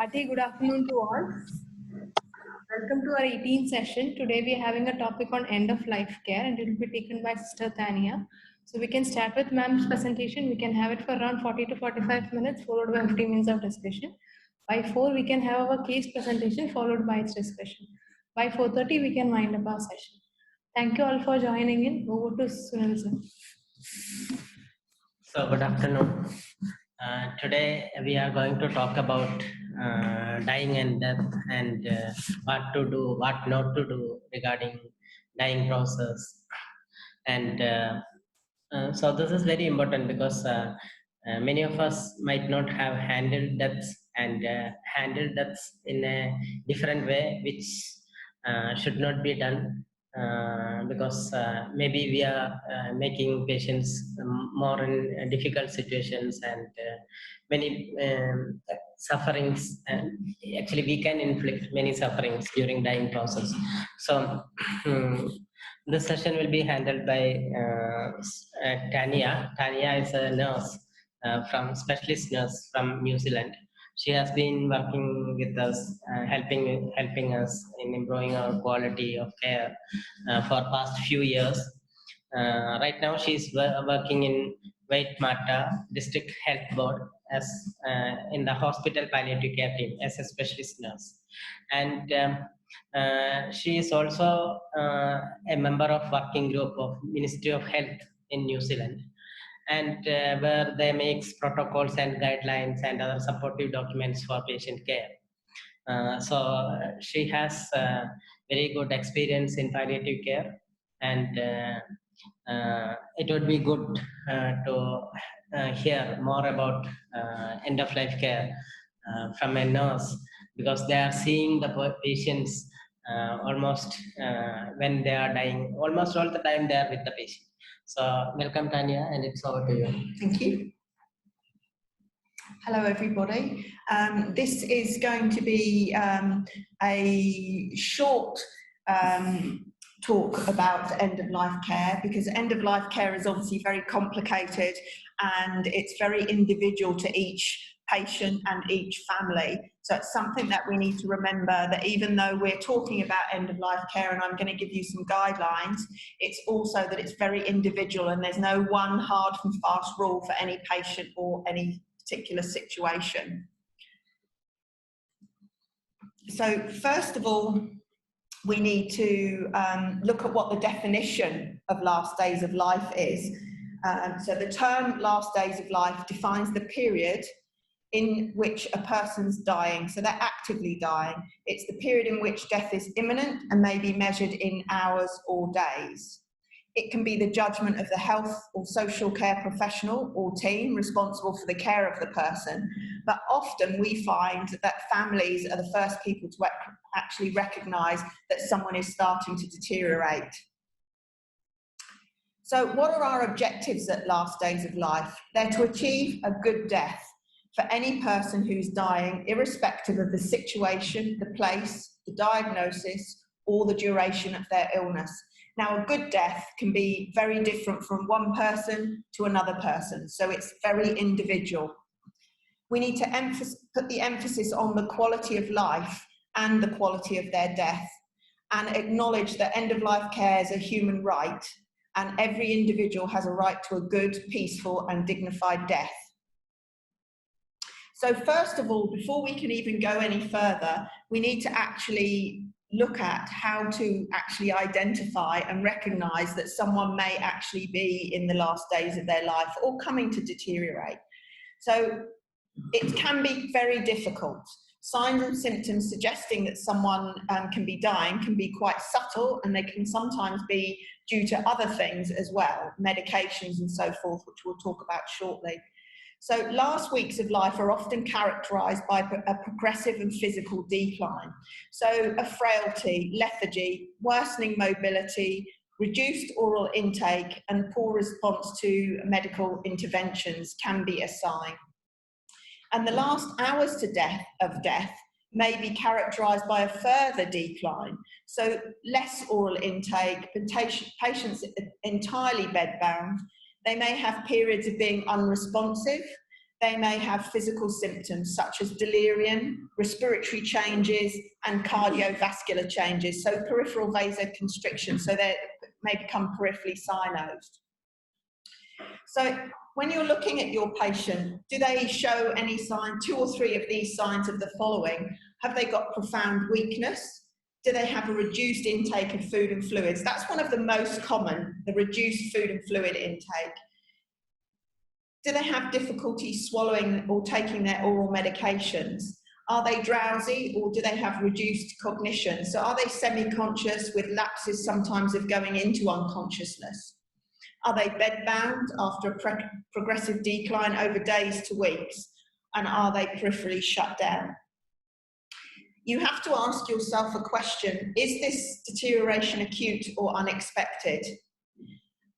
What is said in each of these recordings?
Hearty good afternoon to all. Welcome to our 18th session. Today we are having a topic on end of life care and it will be taken by Sister Tania. So we can start with ma'am's presentation. We can have it for around 40 to 45 minutes followed by 15 minutes of discussion. By 4 we can have our case presentation followed by its discussion. By 4:30 we can wind up our session. Thank you all for joining in. Over to Sunil sir. So good afternoon. Today we are going to talk about dying and death and what to do, what not to do regarding dying process. And so this is very important because many of us might not have handled deaths and handled deaths in a different way, which should not be done. Because maybe we are making patients more in difficult situations and many sufferings, and actually we can inflict many sufferings during dying process. So this session will be handled by Tania. Tania is a nurse specialist nurse from New Zealand. She has been working with us, helping us in improving our quality of care for past few years. Right now, she's working in Waitemata District Health Board as in the hospital palliative care team as a specialist nurse, and she is also a member of working group of Ministry of Health in New Zealand, and where they makes protocols and guidelines and other supportive documents for patient care. So she has very good experience in palliative care, and it would be good to hear more about end of life care from a nurse, because they are seeing the patients almost when they are dying, almost all the time they are with the patient. So welcome Tania, and it's over to you. Thank you. Hello everybody. This is going to be a short talk about end-of-life care, because end-of-life care is obviously very complicated and it's very individual to each patient and each family. So it's something that we need to remember, that even though we're talking about end-of-life care and I'm going to give you some guidelines, it's also that it's very individual and there's no one hard and fast rule for any patient or any particular situation. So first of all, we need to look at what the definition of last days of life is. So the term last days of life defines the period in which a person's dying. So they're actively dying. It's the period in which death is imminent and may be measured in hours or days. It can be the judgment of the health or social care professional or team responsible for the care of the person, but often we find that families are the first people to actually recognise that someone is starting to deteriorate. So what are our objectives at last days of life? They're to achieve a good death for any person who's dying, irrespective of the situation, the place, the diagnosis, or the duration of their illness. Now, a good death can be very different from one person to another person, so it's very individual. We need to put the emphasis on the quality of life and the quality of their death, and acknowledge that end-of-life care is a human right, and every individual has a right to a good, peaceful, and dignified death. So first of all, before we can even go any further, we need to actually look at how to actually identify and recognise that someone may actually be in the last days of their life or coming to deteriorate. So it can be very difficult. Signs and symptoms suggesting that someone can be dying can be quite subtle, and they can sometimes be due to other things as well, medications and so forth, which we'll talk about shortly. So last weeks of life are often characterised by a progressive and physical decline. So a frailty, lethargy, worsening mobility, reduced oral intake, and poor response to medical interventions can be a sign. And the last hours to death may be characterised by a further decline. So less oral intake, patients entirely bedbound. They may have periods of being unresponsive, they may have physical symptoms such as delirium, respiratory changes, and cardiovascular changes, so peripheral vasoconstriction, so they may become peripherally cyanosed. So when you're looking at your patient, do they show any sign, 2 or 3 of these signs of the following? Have they got profound weakness? Do they have a reduced intake of food and fluids? That's one of the most common, the reduced food and fluid intake. Do they have difficulty swallowing or taking their oral medications? Are they drowsy, or do they have reduced cognition? So are they semi-conscious with lapses sometimes of going into unconsciousness? Are they bedbound after a progressive decline over days to weeks? And are they peripherally shut down? You have to ask yourself a question: is this deterioration acute or unexpected?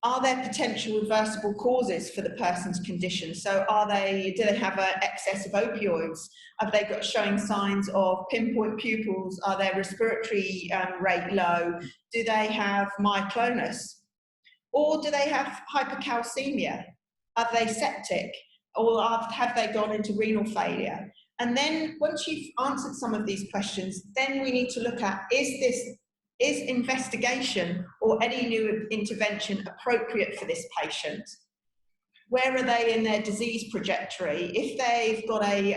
Are there potential reversible causes for the person's condition? So do they have an excess of opioids? Have they got showing signs of pinpoint pupils? Are their respiratory rate low? Do they have myoclonus? Or do they have hypercalcemia? Are they septic? Or have they gone into renal failure? And then once you've answered some of these questions, then we need to look at, is investigation or any new intervention appropriate for this patient? Where are they in their disease trajectory? If they've got a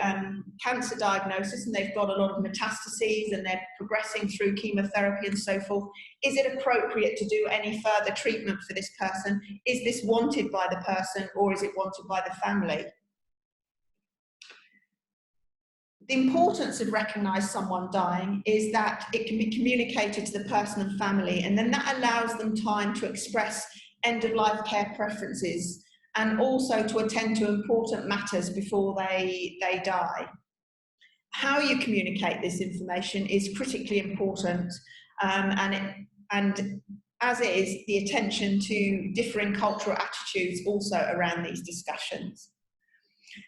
cancer diagnosis and they've got a lot of metastases and they're progressing through chemotherapy and so forth, is it appropriate to do any further treatment for this person? Is this wanted by the person, or is it wanted by the family? The importance of recognise someone dying is that it can be communicated to the person and family, and then that allows them time to express end-of-life care preferences and also to attend to important matters before they die. How you communicate this information is critically important, and as it is the attention to differing cultural attitudes also around these discussions.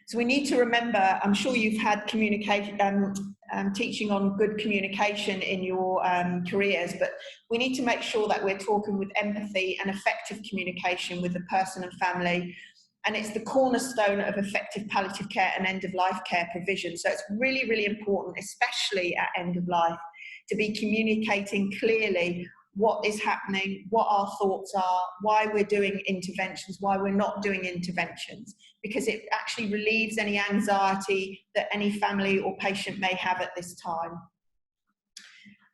So we need to remember, I'm sure you've had teaching on good communication in your careers, but we need to make sure that we're talking with empathy and effective communication with the person and family. And it's the cornerstone of effective palliative care and end-of-life care provision. So it's really, really important, especially at end of life, to be communicating clearly what is happening, what our thoughts are, why we're doing interventions, why we're not doing interventions, because it actually relieves any anxiety that any family or patient may have at this time.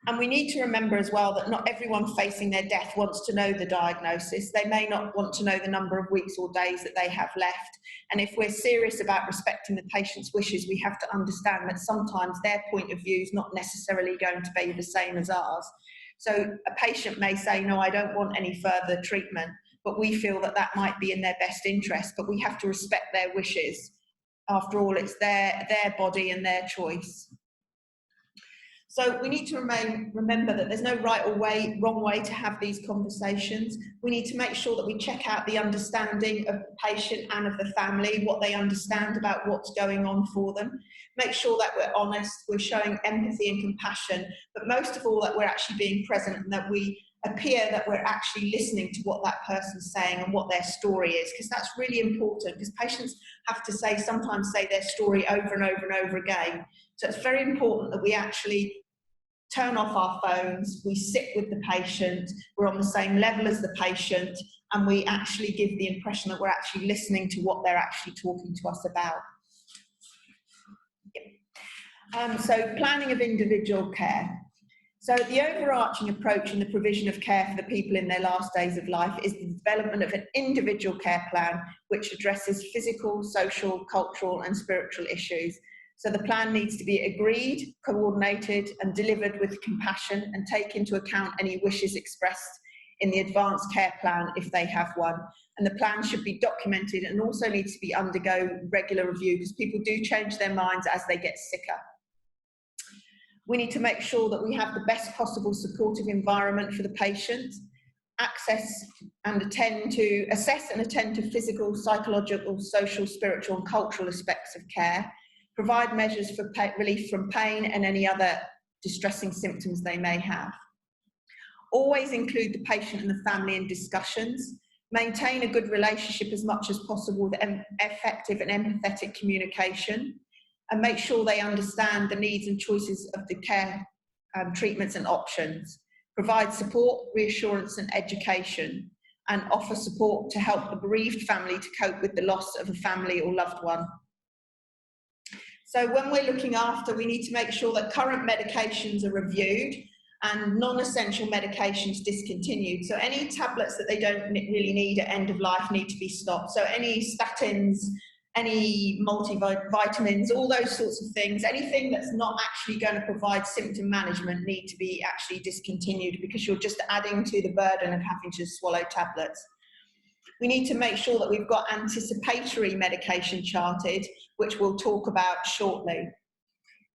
And we need to remember as well that not everyone facing their death wants to know the diagnosis. They may not want to know the number of weeks or days that they have left. And if we're serious about respecting the patient's wishes, we have to understand that sometimes their point of view is not necessarily going to be the same as ours. So a patient may say, no, I don't want any further treatment, but we feel that that might be in their best interest, but we have to respect their wishes. After all, it's their body and their choice. So we need to remember that there's no right or wrong way to have these conversations. We need to make sure that we check out the understanding of the patient and of the family, what they understand about what's going on for them. Make sure that we're honest, we're showing empathy and compassion, but most of all that we're actually being present and that we appear that we're actually listening to what that person's saying and what their story is, because that's really important, because patients have to sometimes say their story over and over and over again. So it's very important that we actually turn off our phones, we sit with the patient, we're on the same level as the patient, and we actually give the impression that we're actually listening to what they're actually talking to us about. So planning of individual care. So the overarching approach in the provision of care for the people in their last days of life is the development of an individual care plan which addresses physical, social, cultural and spiritual issues. So the plan needs to be agreed, coordinated and delivered with compassion and take into account any wishes expressed in the advanced care plan if they have one. And the plan should be documented and also needs to be undergo regular review because people do change their minds as they get sicker. We need to make sure that we have the best possible supportive environment for the patient, assess and attend to physical, psychological, social, spiritual and cultural aspects of care, provide measures for relief from pain and any other distressing symptoms they may have. Always include the patient and the family in discussions. maintain a good relationship as much as possible with effective and empathetic communication, and make sure they understand the needs and choices of the care treatments and options, provide support, reassurance and education, and offer support to help the bereaved family to cope with the loss of a family or loved one. So when we're looking after, we need to make sure that current medications are reviewed and non-essential medications discontinued. So any tablets that they don't really need at end of life need to be stopped. So any statins, any multivitamins, all those sorts of things, anything that's not actually going to provide symptom management need to be actually discontinued, because you're just adding to the burden of having to swallow tablets. We need to make sure that we've got anticipatory medication charted, which we'll talk about shortly.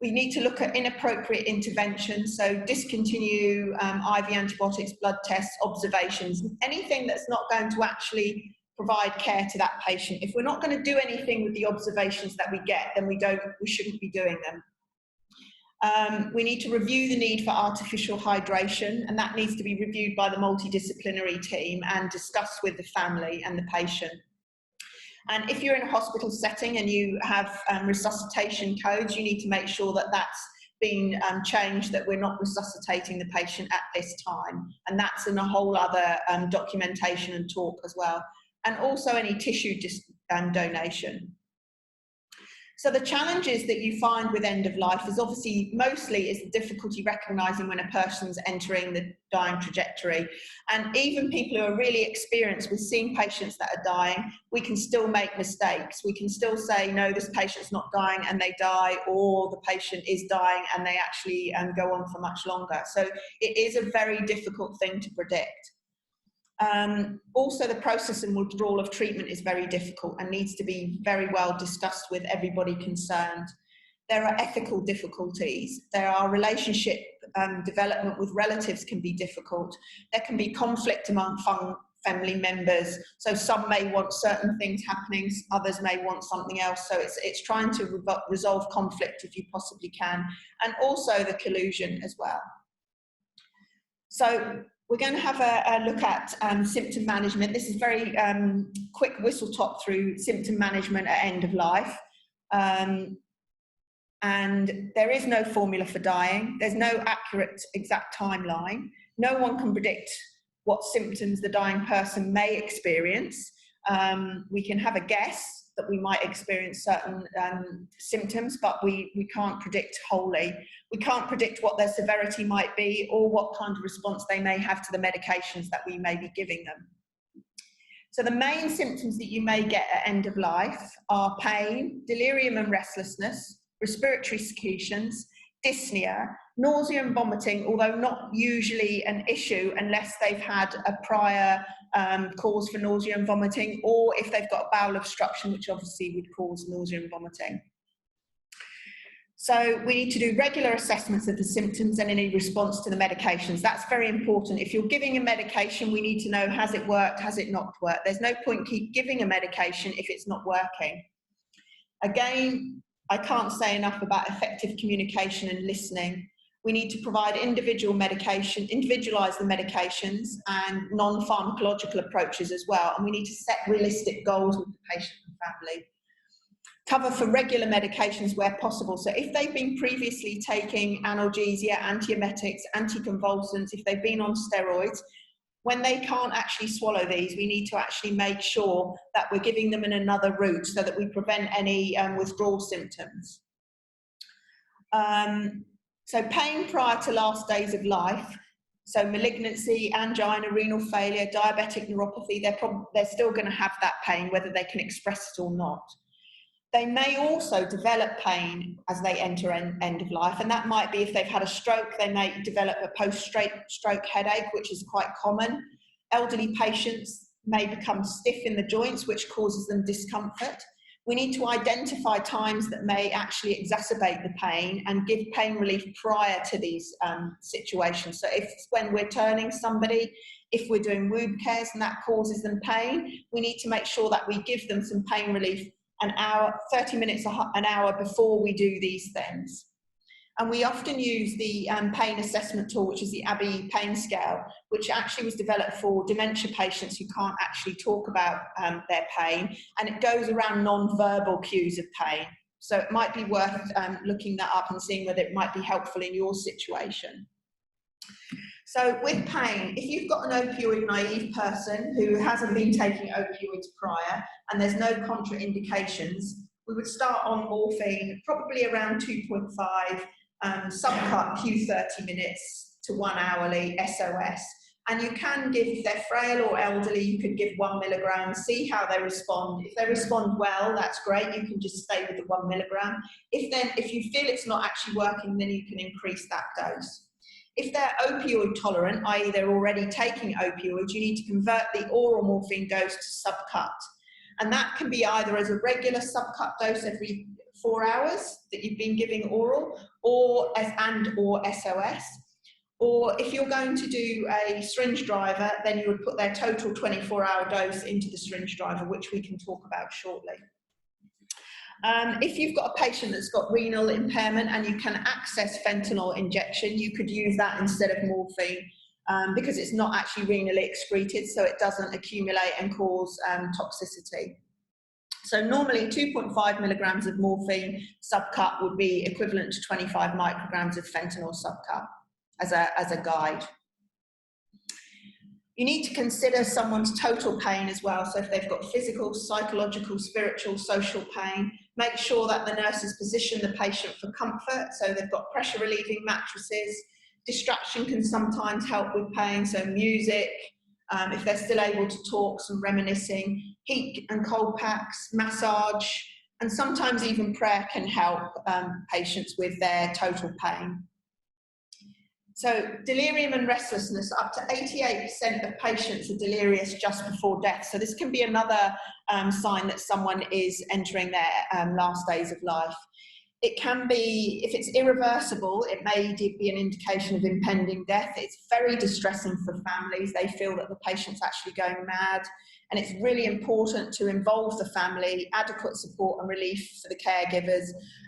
We need to look at inappropriate interventions, so discontinue IV antibiotics, blood tests, observations, anything that's not going to actually provide care to that patient. If we're not going to do anything with the observations that we get, then we shouldn't be doing them. We need to review the need for artificial hydration, and that needs to be reviewed by the multidisciplinary team and discussed with the family and the patient. And if you're in a hospital setting and you have resuscitation codes, you need to make sure that that's been changed, that we're not resuscitating the patient at this time. And that's in a whole other documentation and talk as well. And also any tissue donation. So the challenges that you find with end of life is obviously mostly is the difficulty recognising when a person's entering the dying trajectory. And even people who are really experienced with seeing patients that are dying, we can still make mistakes. We can still say, no, this patient's not dying, and they die, or the patient is dying and they actually go on for much longer. So it is a very difficult thing to predict. Also, the process and withdrawal of treatment is very difficult and needs to be very well discussed with everybody concerned. There are ethical difficulties. There are relationship development with relatives can be difficult. There can be conflict among family members. So some may want certain things happening, others may want something else. So it's trying to resolve conflict if you possibly can, and also the collusion as well. So we're going to have a look at symptom management. This is very quick whistle top through symptom management at end of life. And there is no formula for dying. There's no accurate exact timeline. No one can predict what symptoms the dying person may experience. We can have a guess that we might experience certain symptoms, but we can't predict wholly. We can't predict what their severity might be or what kind of response they may have to the medications that we may be giving them. So the main symptoms that you may get at end of life are pain, delirium and restlessness, respiratory secretions, dyspnea, nausea and vomiting, although not usually an issue unless they've had a prior cause for nausea and vomiting, or if they've got bowel obstruction, which obviously would cause nausea and vomiting. So we need to do regular assessments of the symptoms and any response to the medications. That's very important. If you're giving a medication, we need to know, has it worked, has it not worked? There's no point keep giving a medication if it's not working. Again, I can't say enough about effective communication and listening. We need to provide individualise the medications and non-pharmacological approaches as well. And we need to set realistic goals with the patient and family. Cover for regular medications where possible. So if they've been previously taking analgesia, antiemetics, anticonvulsants, if they've been on steroids, when they can't actually swallow these, we need to actually make sure that we're giving them in another route so that we prevent any withdrawal symptoms. So pain prior to last days of life, so malignancy, angina, renal failure, diabetic neuropathy, they're still going to have that pain, whether they can express it or not. They may also develop pain as they enter end of life, and that might be if they've had a stroke, they may develop a post-stroke headache, which is quite common. Elderly patients may become stiff in the joints, which causes them discomfort. We need to identify times that may actually exacerbate the pain and give pain relief prior to these situations. So if when we're turning somebody, if we're doing wound cares and that causes them pain, we need to make sure that we give them some pain relief an hour, 30 minutes, an hour before we do these things. And we often use the pain assessment tool, which is the Abbey Pain Scale, which actually was developed for dementia patients who can't actually talk about their pain, and it goes around non-verbal cues of pain. So it might be worth looking that up and seeing whether it might be helpful in your situation. So with pain, if you've got an opioid naive person who hasn't been taking opioids prior and there's no contraindications, we would start on morphine probably around 2.5 subcut Q30 minutes to 1 hourly SOS. And you can give, if they're frail or elderly, you could give 1 milligram, see how they respond. If they respond well, that's great. You can just stay with the 1 milligram. If you feel it's not actually working, then you can increase that dose. If they're opioid tolerant, i.e. they're already taking opioids, you need to convert the oral morphine dose to subcut. And that can be either as a regular subcut dose every 4 hours that you've been giving oral, or SOS. Or if you're going to do a syringe driver, then you would put their total 24-hour dose into the syringe driver, which we can talk about shortly. If you've got a patient that's got renal impairment and you can access fentanyl injection, you could use that instead of morphine because it's not actually renally excreted, so it doesn't accumulate and cause toxicity. So normally 2.5 milligrams of morphine subcut would be equivalent to 25 micrograms of fentanyl subcut as a guide. You need to consider someone's total pain as well. So if they've got physical, psychological, spiritual, social pain, make sure that the nurses position the patient for comfort. So they've got pressure relieving mattresses. Distraction can sometimes help with pain, so music. If they're still able to talk, some reminiscing, heat and cold packs, massage, and sometimes even prayer can help patients with their total pain. So delirium and restlessness, up to 88% of patients are delirious just before death. So this can be another sign that someone is entering their last days of life. It can be, if it's irreversible, it may be an indication of impending death. It's very distressing for families. They feel that the patient's actually going mad. And it's really important to involve the family, adequate support and relief for the caregivers,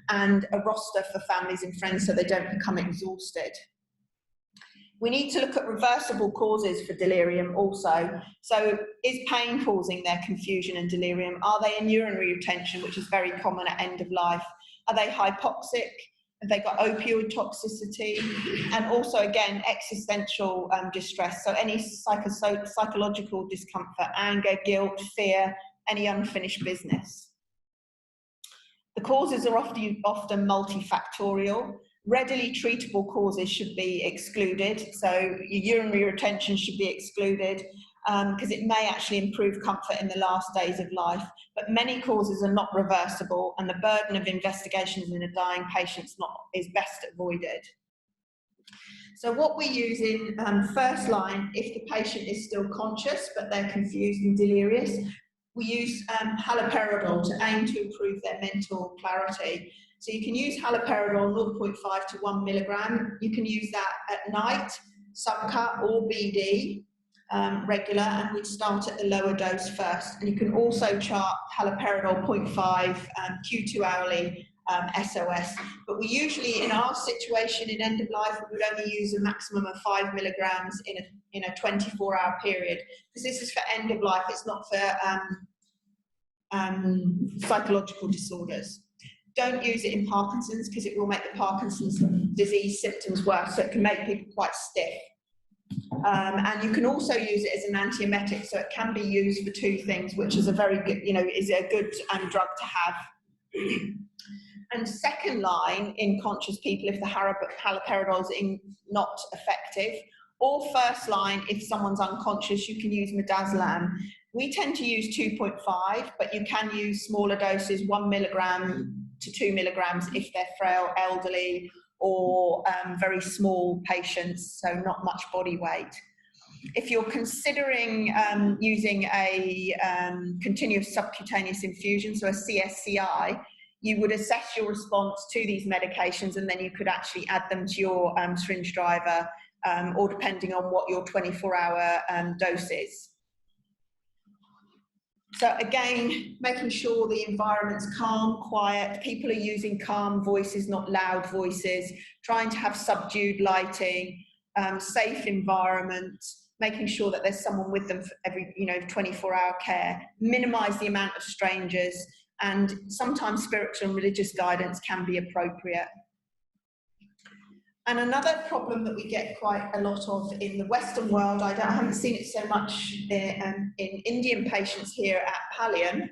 and a roster for families and friends so they don't become exhausted. We need to look at reversible causes for delirium also. So is pain causing their confusion and delirium? Are they in urinary retention, which is very common at end of life? Are they hypoxic? Have they got opioid toxicity? And also, again, existential distress. So any psychological discomfort, anger, guilt, fear, any unfinished business. The causes are often multifactorial. Readily treatable causes should be excluded. So your urinary retention should be excluded because it may actually improve comfort in the last days of life. But many causes are not reversible, and the burden of investigations in a dying patient is best avoided. So what we use in first line, if the patient is still conscious but they're confused and delirious, we use haloperidol to aim to improve their mental clarity. So you can use haloperidol 0.5 to 1 milligram. You can use that at night, subcut or BD, regular, and we'd start at the lower dose first. And you can also chart haloperidol 0.5 Q2 hourly SOS. But we usually, in our situation in end of life, we would only use a maximum of 5 milligrams in a 24-hour period, because this is for end of life. It's not for psychological disorders. Don't use it in Parkinson's because it will make the Parkinson's disease symptoms worse, so it can make people quite stiff. And you can also use it as an antiemetic, so it can be used for two things, which is a very good, is a good drug to have. And second line in conscious people, if the haloperidol is not effective, or first line, if someone's unconscious, you can use midazolam. We tend to use 2.5, but you can use smaller doses, 1 milligram to 2 milligrams if they're frail, elderly, or very small patients, so not much body weight. If you're considering using a continuous subcutaneous infusion, so a CSCI, you would assess your response to these medications, and then you could actually add them to your syringe driver, or depending on what your 24-hour dose is. So again, making sure the environment's calm, quiet, people are using calm voices, not loud voices, trying to have subdued lighting, safe environment, making sure that there's someone with them for every, 24-hour care, minimize the amount of strangers, and sometimes spiritual and religious guidance can be appropriate. And another problem that we get quite a lot of in the Western world, I haven't seen it so much in Indian patients here at Pallium,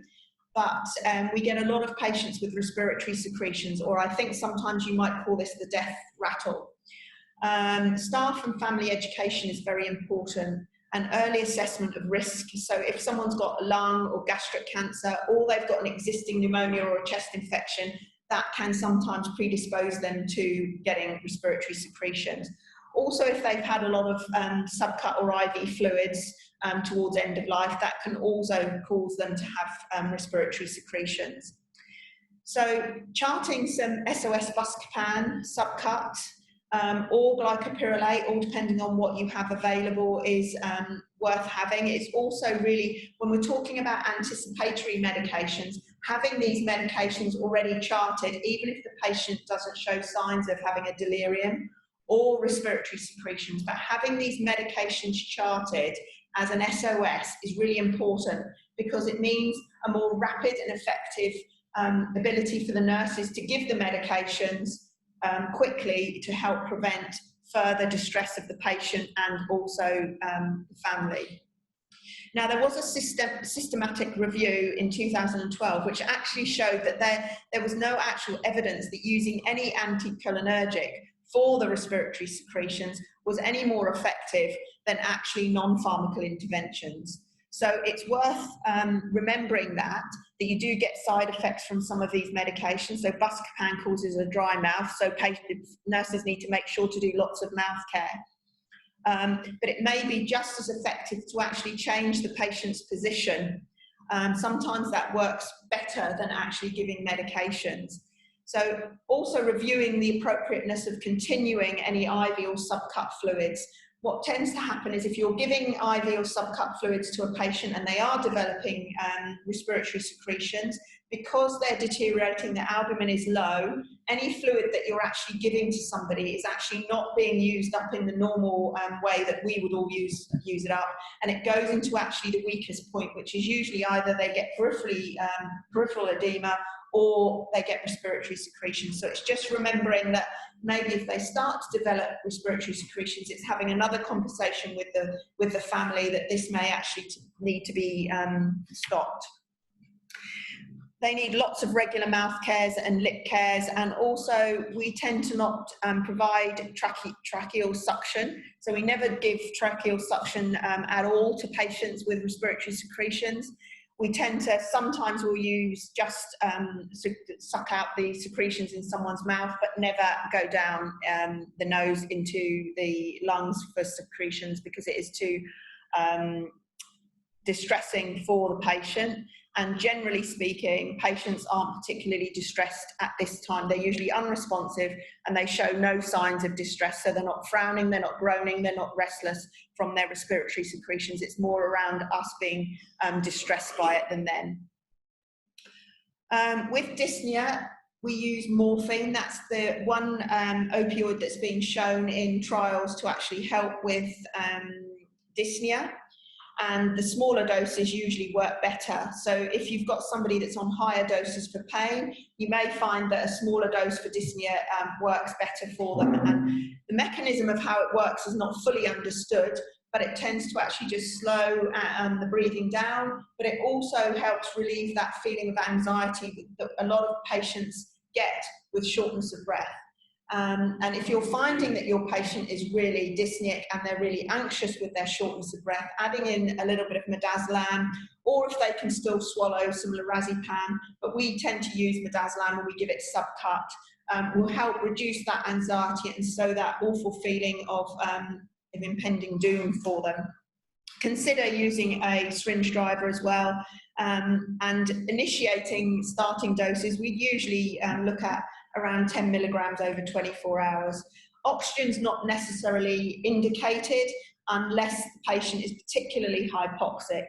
but we get a lot of patients with respiratory secretions, or I think sometimes you might call this the death rattle. Staff and family education is very important, and early assessment of risk. So if someone's got a lung or gastric cancer, or they've got an existing pneumonia or a chest infection, that can sometimes predispose them to getting respiratory secretions. Also, if they've had a lot of subcut or IV fluids towards end of life, that can also cause them to have respiratory secretions. So charting some SOS buscopan, subcut, or glycopyrrolate, all depending on what you have available, is worth having. It's also really, when we're talking about anticipatory medications, having these medications already charted, even if the patient doesn't show signs of having a delirium or respiratory secretions, but having these medications charted as an SOS is really important, because it means a more rapid and effective ability for the nurses to give the medications quickly to help prevent further distress of the patient and also the family. Now, there was a systematic review in 2012 which actually showed that there was no actual evidence that using any anticholinergic for the respiratory secretions was any more effective than actually non-pharmacal interventions. So it's worth remembering that you do get side effects from some of these medications. So buscopan causes a dry mouth, so nurses need to make sure to do lots of mouth care. But it may be just as effective to actually change the patient's position. Sometimes that works better than actually giving medications. So also reviewing the appropriateness of continuing any IV or subcut fluids. What tends to happen is if you're giving IV or subcut fluids to a patient and they are developing respiratory secretions, because they're deteriorating, the albumin is low, any fluid that you're actually giving to somebody is actually not being used up in the normal way that we would all use it up, and it goes into actually the weakest point, which is usually either they get peripheral edema or they get respiratory secretions. So it's just remembering that maybe if they start to develop respiratory secretions, it's having another conversation with the family that this may actually need to be stopped. They need lots of regular mouth cares and lip cares, and also we tend to not provide tracheal suction. So we never give tracheal suction at all to patients with respiratory secretions. We tend to, sometimes we'll use just suck out the secretions in someone's mouth, but never go down the nose into the lungs for secretions, because it is too distressing for the patient. And generally speaking, patients aren't particularly distressed at this time. They're usually unresponsive and they show no signs of distress. So they're not frowning, they're not groaning, they're not restless from their respiratory secretions. It's more around us being distressed by it than them. With dyspnea, we use morphine. That's the one opioid that's been shown in trials to actually help with dyspnea. And the smaller doses usually work better. So if you've got somebody that's on higher doses for pain, you may find that a smaller dose for dyspnea works better for them. And the mechanism of how it works is not fully understood, but it tends to actually just slow the breathing down, but it also helps relieve that feeling of anxiety that a lot of patients get with shortness of breath. And if you're finding that your patient is really dyspneic and they're really anxious with their shortness of breath, adding in a little bit of midazolam, or if they can still swallow some lorazepam, but we tend to use midazolam when we give it subcut, will help reduce that anxiety and so that awful feeling of impending doom for them. Consider using a syringe driver as well, and initiating starting doses. We usually look at around 10 milligrams over 24 hours. Oxygen's not necessarily indicated unless the patient is particularly hypoxic.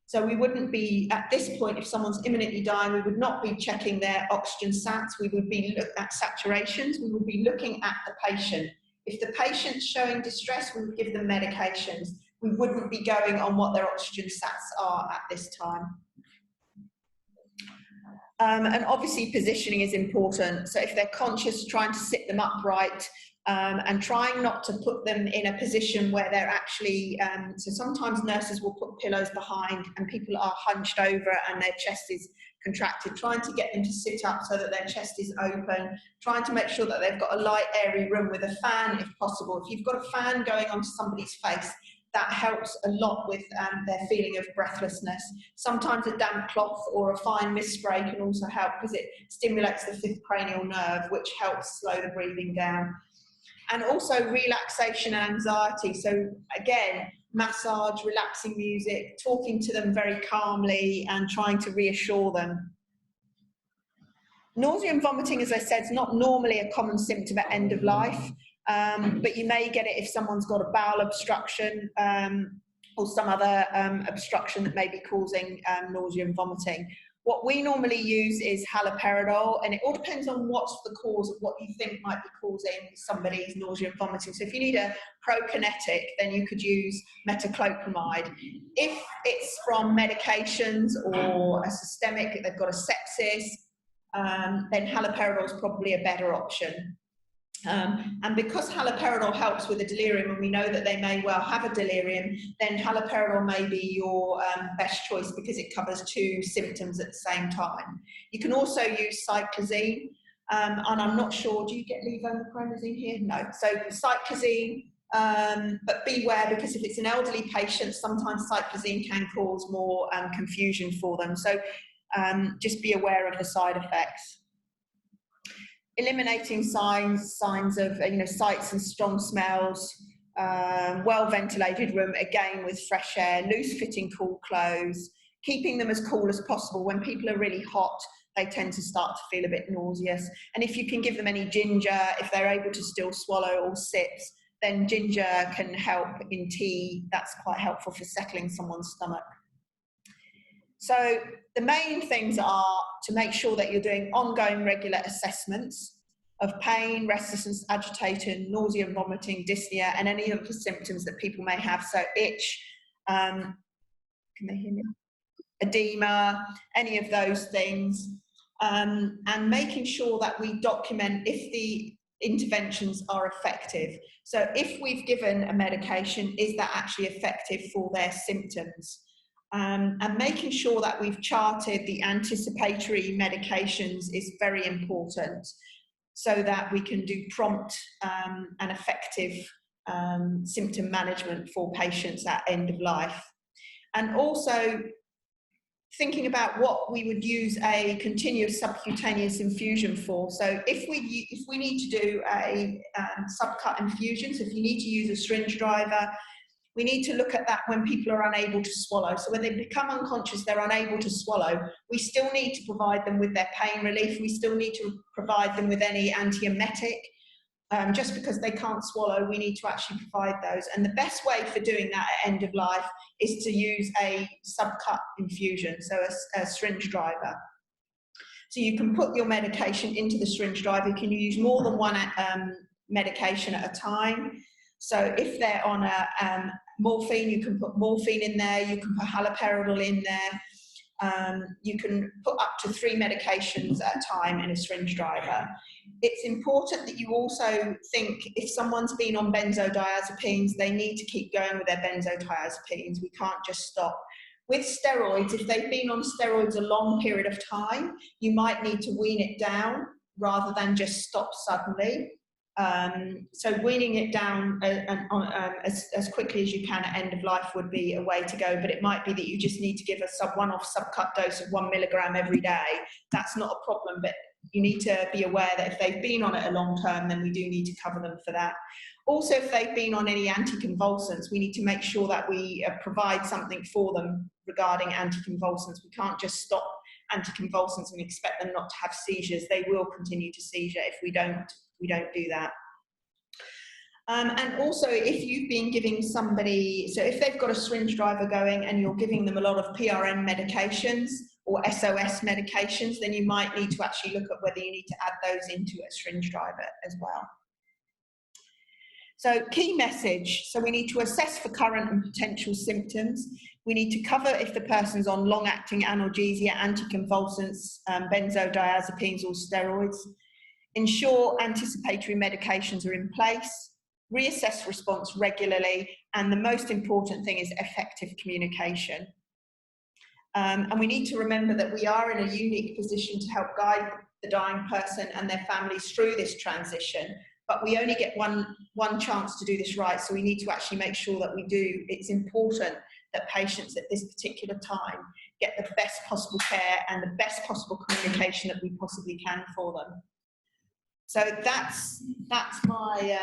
So we wouldn't be, at this point, if someone's imminently dying, we would not be checking their oxygen sats, we would be looking at saturations, we would be looking at the patient. If the patient's showing distress, we would give them medications. We wouldn't be going on what their oxygen sats are at this time. And obviously positioning is important. So if they're conscious, trying to sit them upright, and trying not to put them in a position where they're actually, so sometimes nurses will put pillows behind and people are hunched over and their chest is contracted, trying to get them to sit up so that their chest is open, trying to make sure that they've got a light, airy room with a fan if possible. If you've got a fan going onto somebody's face, that helps a lot with their feeling of breathlessness. Sometimes a damp cloth or a fine mist spray can also help because it stimulates the fifth cranial nerve, which helps slow the breathing down. And also relaxation and anxiety. So again, massage, relaxing music, talking to them very calmly and trying to reassure them. Nausea and vomiting, as I said, is not normally a common symptom at end of life, but you may get it if someone's got a bowel obstruction or some other obstruction that may be causing nausea and vomiting. What we normally use is haloperidol, and it all depends on what's the cause of what you think might be causing somebody's nausea and vomiting. So if you need a prokinetic, then you could use metoclopramide. If it's from medications or a systemic, they've got a sepsis, then haloperidol is probably a better option. And because haloperidol helps with a delirium, and we know that they may well have a delirium, then haloperidol may be your best choice because it covers two symptoms at the same time. You can also use cyclizine, and I'm not sure, do you get levomethrazine here? No. So cyclizine, but beware, because if it's an elderly patient, sometimes cyclizine can cause more confusion for them. So just be aware of the side effects. Eliminating signs of sights and strong smells, well ventilated room, again with fresh air, loose fitting cool clothes, keeping them as cool as possible. When people are really hot, they tend to start to feel a bit nauseous. And if you can give them any ginger, if they're able to still swallow or sips, then ginger can help in tea. That's quite helpful for settling someone's stomach. So the main things are to make sure that you're doing ongoing regular assessments of pain, restlessness, agitation, nausea, vomiting, dyspnea, and any of the symptoms that people may have. So itch, can they hear me? Edema, any of those things, and making sure that we document if the interventions are effective. So if we've given a medication, is that actually effective for their symptoms? And making sure that we've charted the anticipatory medications is very important so that we can do prompt and effective symptom management for patients at end of life. And also thinking about what we would use a continuous subcutaneous infusion for. So if we need to do a subcut infusion, so if you need to use a syringe driver, we need to look at that when people are unable to swallow. So when they become unconscious, they're unable to swallow. We still need to provide them with their pain relief. We still need to provide them with any antiemetic. Just because they can't swallow, we need to actually provide those. And the best way for doing that at end of life is to use a subcut infusion, so a syringe driver. So you can put your medication into the syringe driver. You can use more than one medication at a time. So if they're on a morphine, you can put morphine in there, you can put haloperidol in there, you can put up to 3 medications at a time in a syringe driver. It's important that you also think if someone's been on benzodiazepines, they need to keep going with their benzodiazepines. We can't just stop. With steroids, if they've been on steroids a long period of time, you might need to wean it down rather than just stop suddenly. So weaning it down as quickly as you can at end of life would be a way to go, but it might be that you just need to give a one-off subcut dose of 1 milligram every day. That's not a problem, but you need to be aware that if they've been on it a long term, then we do need to cover them for that. Also, if they've been on any anticonvulsants, we need to make sure that we provide something for them regarding anticonvulsants. We can't just stop anticonvulsants and expect them not to have seizures. They will continue to seizure if we don't do that. And also, if you've been giving somebody, so if they've got a syringe driver going and you're giving them a lot of PRN medications or SOS medications, then you might need to actually look at whether you need to add those into a syringe driver as well. So key message, so we need to assess for current and potential symptoms. We need to cover if the person's on long-acting analgesia, anticonvulsants, benzodiazepines or steroids. Ensure anticipatory medications are in place. Reassess response regularly. And the most important thing is effective communication. And we need to remember that we are in a unique position to help guide the dying person and their families through this transition. But we only get one chance to do this right, so we need to actually make sure that we do. It's important that patients at this particular time get the best possible care and the best possible communication that we possibly can for them. So that's my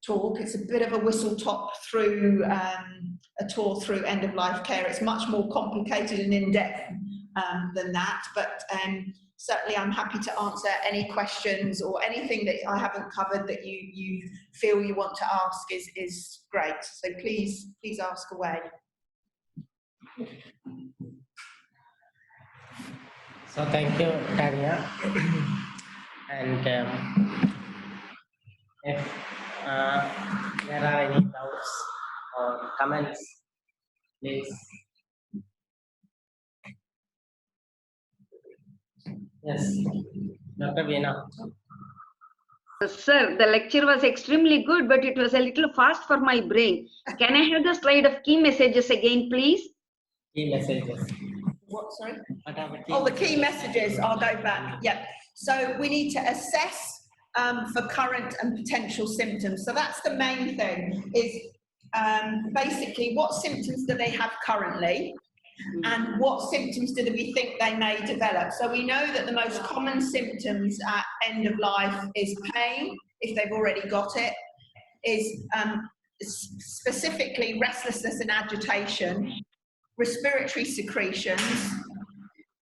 talk. It's a bit of a whistle-top through a tour through end-of-life care. It's much more complicated and in-depth than that, but certainly I'm happy to answer any questions or anything that I haven't covered that you feel you want to ask is great. So please ask away. So thank you, Tania. And if there are any doubts or comments, please. Yes, Dr. Veena. Sir, the lecture was extremely good, but it was a little fast for my brain. Can I have the slide of key messages again, please? Key messages. What, sorry? What are the key Oh, the key messages. I'll go back. Yep. So we need to assess for current and potential symptoms. So that's the main thing, is basically what symptoms do they have currently and what symptoms do we think they may develop. So we know that the most common symptoms at end of life is pain, if they've already got it, is specifically restlessness and agitation, respiratory secretions,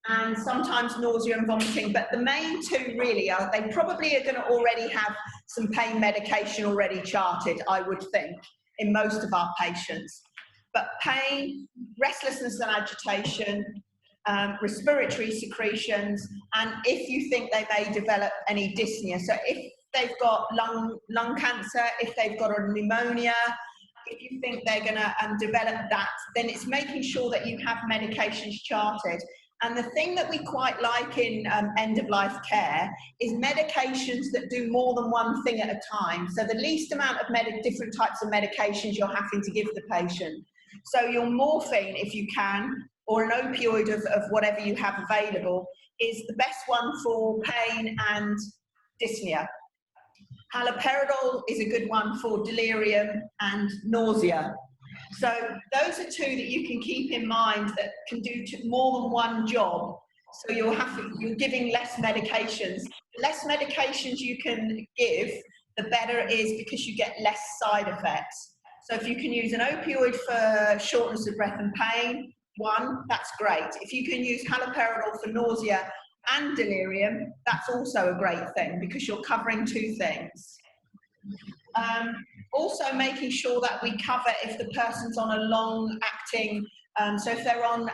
and sometimes nausea and vomiting. But the main two really are, they probably are going to already have some pain medication already charted, I would think, in most of our patients. But pain, restlessness and agitation, respiratory secretions, and if you think they may develop any dyspnea. So if they've got lung cancer, if they've got a pneumonia, if you think they're going to develop that, then it's making sure that you have medications charted. And the thing that we quite like in end-of-life care is medications that do more than one thing at a time. So the least amount of different types of medications you're having to give the patient. So your morphine, if you can, or an opioid of whatever you have available, is the best one for pain and dyspnea. Haloperidol is a good one for delirium and nausea. So those are two that you can keep in mind that can do more than one job. So you're giving less medications. The less medications you can give, the better it is, because you get less side effects. So if you can use an opioid for shortness of breath and pain, that's great. If you can use haloperidol for nausea and delirium, that's also a great thing, because you're covering two things. Also making sure that we cover if the person's on a long-acting, so if they're on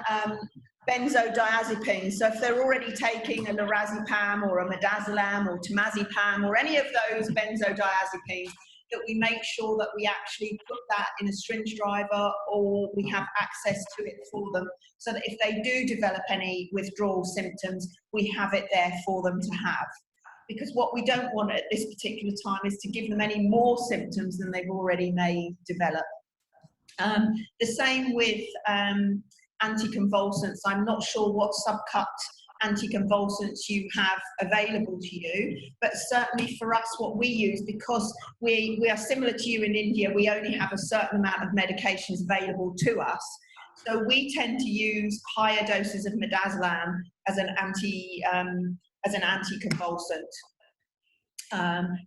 benzodiazepines, so if they're already taking a lorazepam or a midazolam or temazepam or any of those benzodiazepines, that we make sure that we actually put that in a syringe driver or we have access to it for them, so that if they do develop any withdrawal symptoms, we have it there for them to have. Because what we don't want at this particular time is to give them any more symptoms than they've already may develop. The same with anticonvulsants. I'm not sure what subcut anticonvulsants you have available to you, but certainly for us, what we use, because we are similar to you in India, we only have a certain amount of medications available to us. So we tend to use higher doses of midazolam as an anticonvulsant.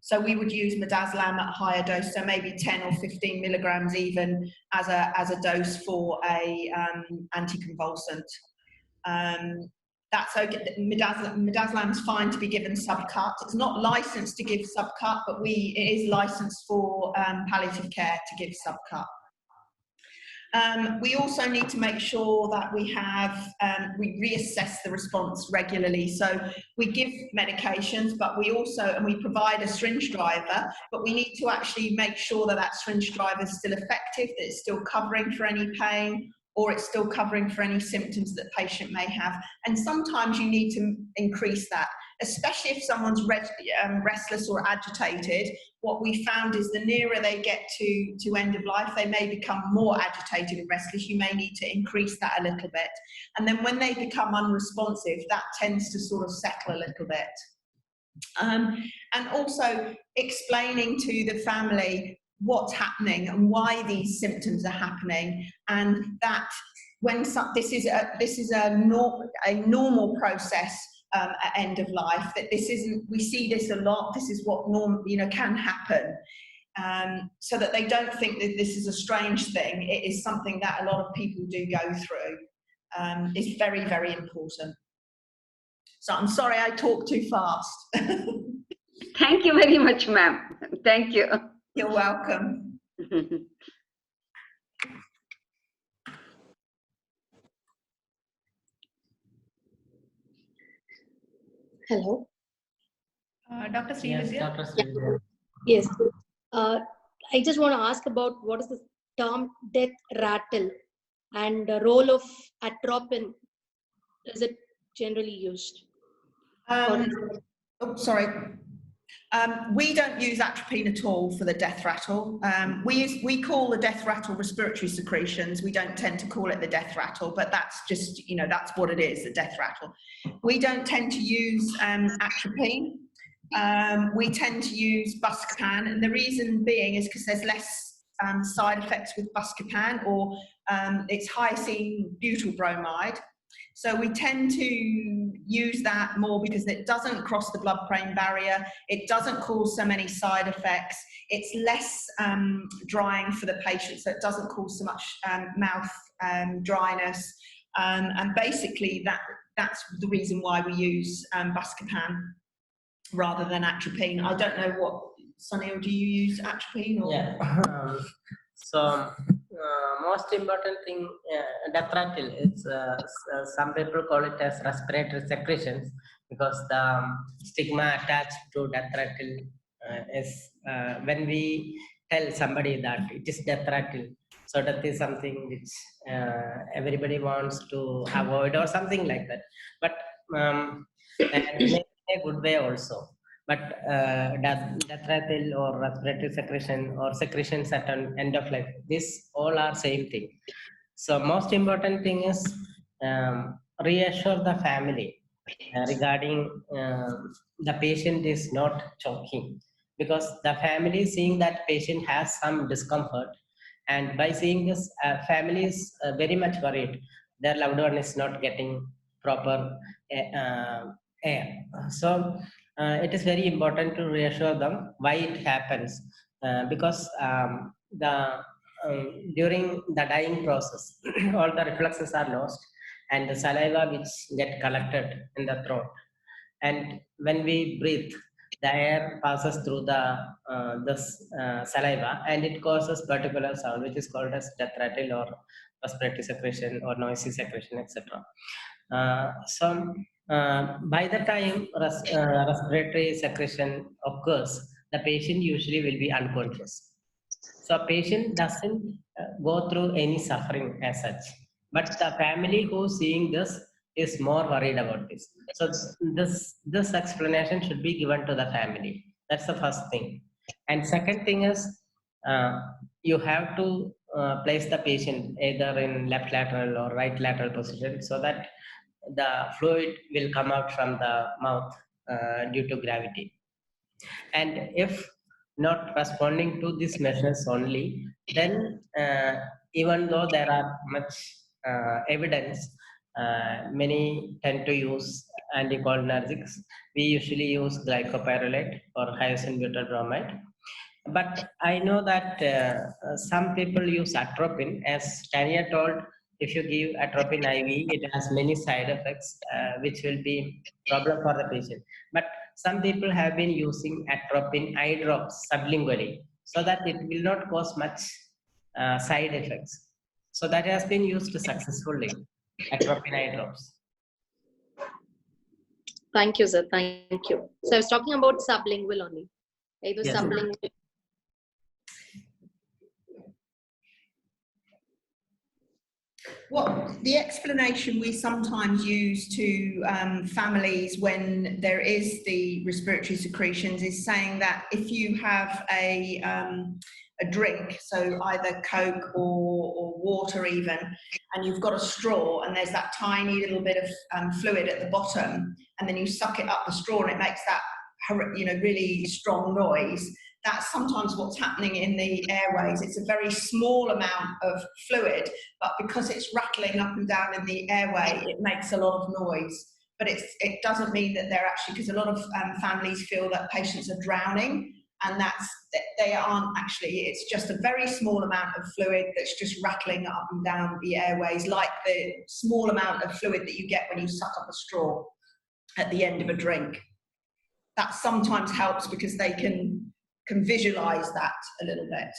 So we would use midazolam at a higher dose, so maybe 10 or 15 milligrams even as a dose for a anticonvulsant. that's okay. Midazolam is fine to be given subcut. It's not licensed to give subcut, but it is licensed for palliative care to give subcut. We also need to make sure that we reassess the response regularly. So we give medications, but we provide a syringe driver, but we need to actually make sure that that syringe driver is still effective, that it's still covering for any pain, or it's still covering for any symptoms that the patient may have. And sometimes you need to increase that, especially if someone's restless or agitated. What we found is the nearer they get to end of life, they may become more agitated and restless. You may need to increase that a little bit. And then when they become unresponsive, that tends to sort of settle a little bit. And also explaining to the family what's happening and why these symptoms are happening, and that when this is a normal process at end of life, that this isn't, we see this a lot, this is what can happen, so that they don't think that this is a strange thing. It is something that a lot of people do go through. It's very, very important. So I'm sorry I talk too fast. Thank you very much, ma'am. Thank you. You're welcome. Hello. Dr. Srividya? Yes, Dr. Srividya. Yes. I just want to ask about what is the term death rattle and the role of atropine. Is it generally used? Sorry. We don't use atropine at all for the death rattle. We call the death rattle respiratory secretions. We don't tend to call it the death rattle, but that's just, that's what it is, the death rattle. We don't tend to use atropine. We tend to use buscopan, and the reason being is because there's less side effects with buscopan, or it's hyoscine butyl bromide. So we tend to use that more because it doesn't cross the blood-brain barrier, it doesn't cause so many side effects, it's less drying for the patient, so it doesn't cause so much mouth dryness, and basically that's the reason why we use buscopan rather than atropine. I don't know what, Sunil, do you use atropine? Or? Yeah. So most important thing, death rattle, it's some people call it as respiratory secretions, because the stigma attached to death rattle is when we tell somebody that it is death rattle, so that is something which everybody wants to avoid or something like that. But and in a good way also. But death rattle or respiratory secretion or secretions at an end of life, this all are same thing. So most important thing is reassure the family regarding the patient is not choking, because the family seeing that patient has some discomfort, and by seeing this, family is very much worried their loved one is not getting proper air. So it is very important to reassure them why it happens, because during the dying process, all the reflexes are lost, and the saliva which get collected in the throat, and when we breathe, the air passes through the saliva, and it causes particular sound which is called as death rattle or respiratory secretion or noisy secretion, etc. By the time respiratory secretion occurs, the patient usually will be unconscious. So a patient doesn't go through any suffering as such, but the family who's seeing this is more worried about this. So this explanation should be given to the family. That's the first thing. And second thing is, you have to place the patient either in left lateral or right lateral position, so that the fluid will come out from the mouth due to gravity. And if not responding to these measures only, then even though there are much evidence, many tend to use anticholinergics. We usually use glycopyrrolate or hyoscine butyl bromide. But I know that some people use atropine. As Tania told, if you give atropine IV, it has many side effects, which will be problem for the patient. But some people have been using atropine eye drops sublingually, so that it will not cause much side effects. So that has been used successfully, atropine eye drops. Thank you, sir. Thank you. So I was talking about sublingual only. Either Yes. sublingual. What the explanation we sometimes use to families when there is the respiratory secretions is saying that if you have a drink, so either Coke or water even, and you've got a straw and there's that tiny little bit of fluid at the bottom, and then you suck it up the straw and it makes that really strong noise. That's sometimes what's happening in the airways. It's a very small amount of fluid, but because it's rattling up and down in the airway, it makes a lot of noise. But it doesn't mean that they're actually, because a lot of families feel that patients are drowning, and they aren't actually. It's just a very small amount of fluid that's just rattling up and down the airways, like the small amount of fluid that you get when you suck up a straw at the end of a drink. That sometimes helps because they can visualize that a little bit.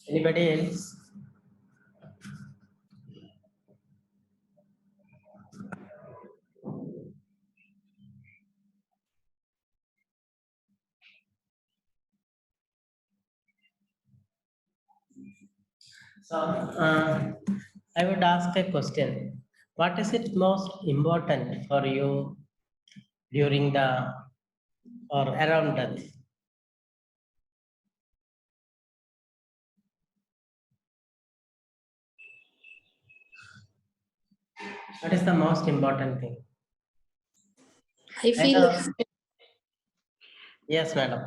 Anybody else? So I would ask a question. What is it most important for you during the or around death? What is the most important thing? I feel it's Yes, madam.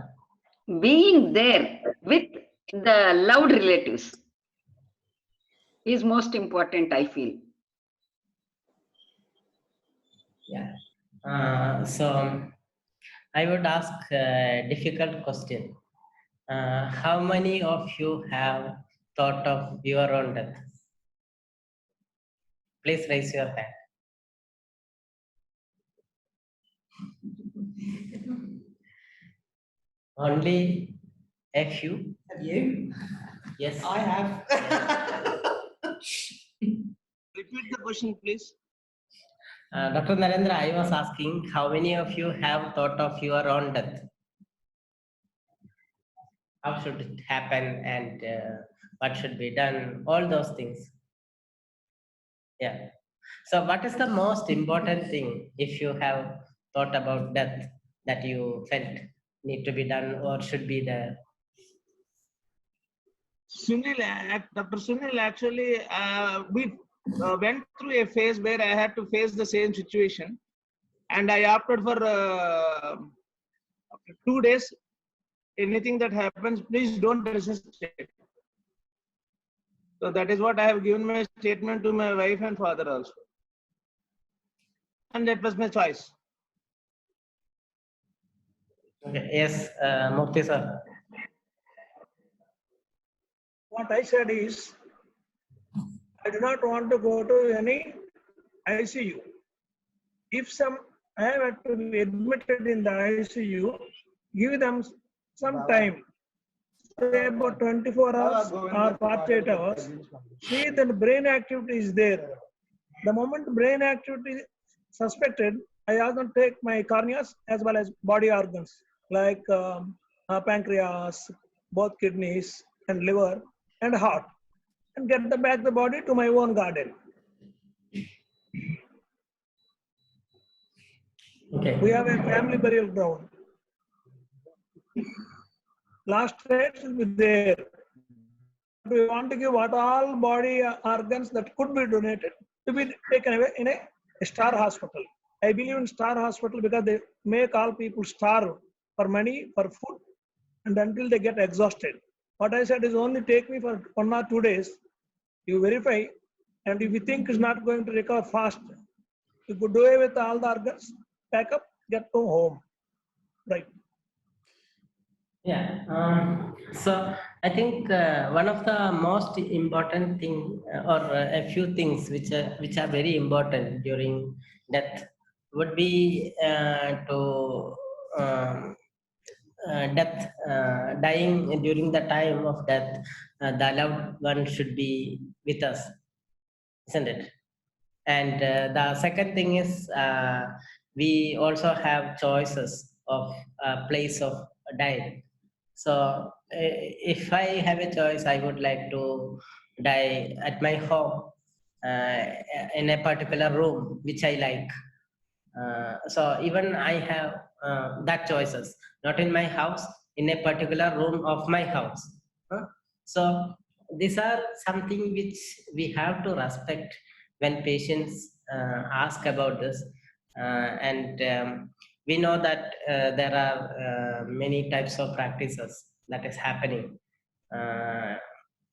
Being there with the loved relatives is most important, I feel. Yeah. So I would ask a difficult question. How many of you have thought of your own death? Please raise your hand. Only a few? Have you? Yes. I have. Repeat the question, please. Dr. Narendra, I was asking how many of you have thought of your own death? How should it happen and what should be done? All those things. Yeah. So what is the most important thing if you have thought about death that you felt need to be done or should be there? Dr. Sunil, actually, we went through a phase where I had to face the same situation, and I opted for after 2 days. Anything that happens, please don't hesitate. So that is what I have given my statement to my wife and father also, and that was my choice. Okay. Yes, Murthy sir. What I said is, I do not want to go to any ICU. If I have to be admitted in the ICU, give them some time, say about 24 hours or 48 hours. See that the brain activity is there. The moment brain activity is suspected, I also take my corneas as well as body organs like pancreas, both kidneys and liver and heart, and get back the body to my own garden. Okay. We have a family burial ground. Last rites will be there. we want to give what all body organs that could be donated to be taken away in a star hospital. I believe in star hospital because they make all people starve for money, for food, and until they get exhausted. What I said is only take me for 1 or 2 days. You verify, and if you think is not going to recover fast, you could do away with all the organs, pack up, get to home. Right. Yeah. So I think one of the most important thing, or a few things which are very important during death, would be to death, dying during the time of death. The loved one should be with us, isn't it? And the second thing is we also have choices of place of dying. So if I have a choice, I would like to die at my home, uh, in a particular room which I like. So even I have that choices, not in my house, in a particular room of my house. Huh? So these are something which we have to respect when patients ask about this. And we know that there are many types of practices that is happening. Uh,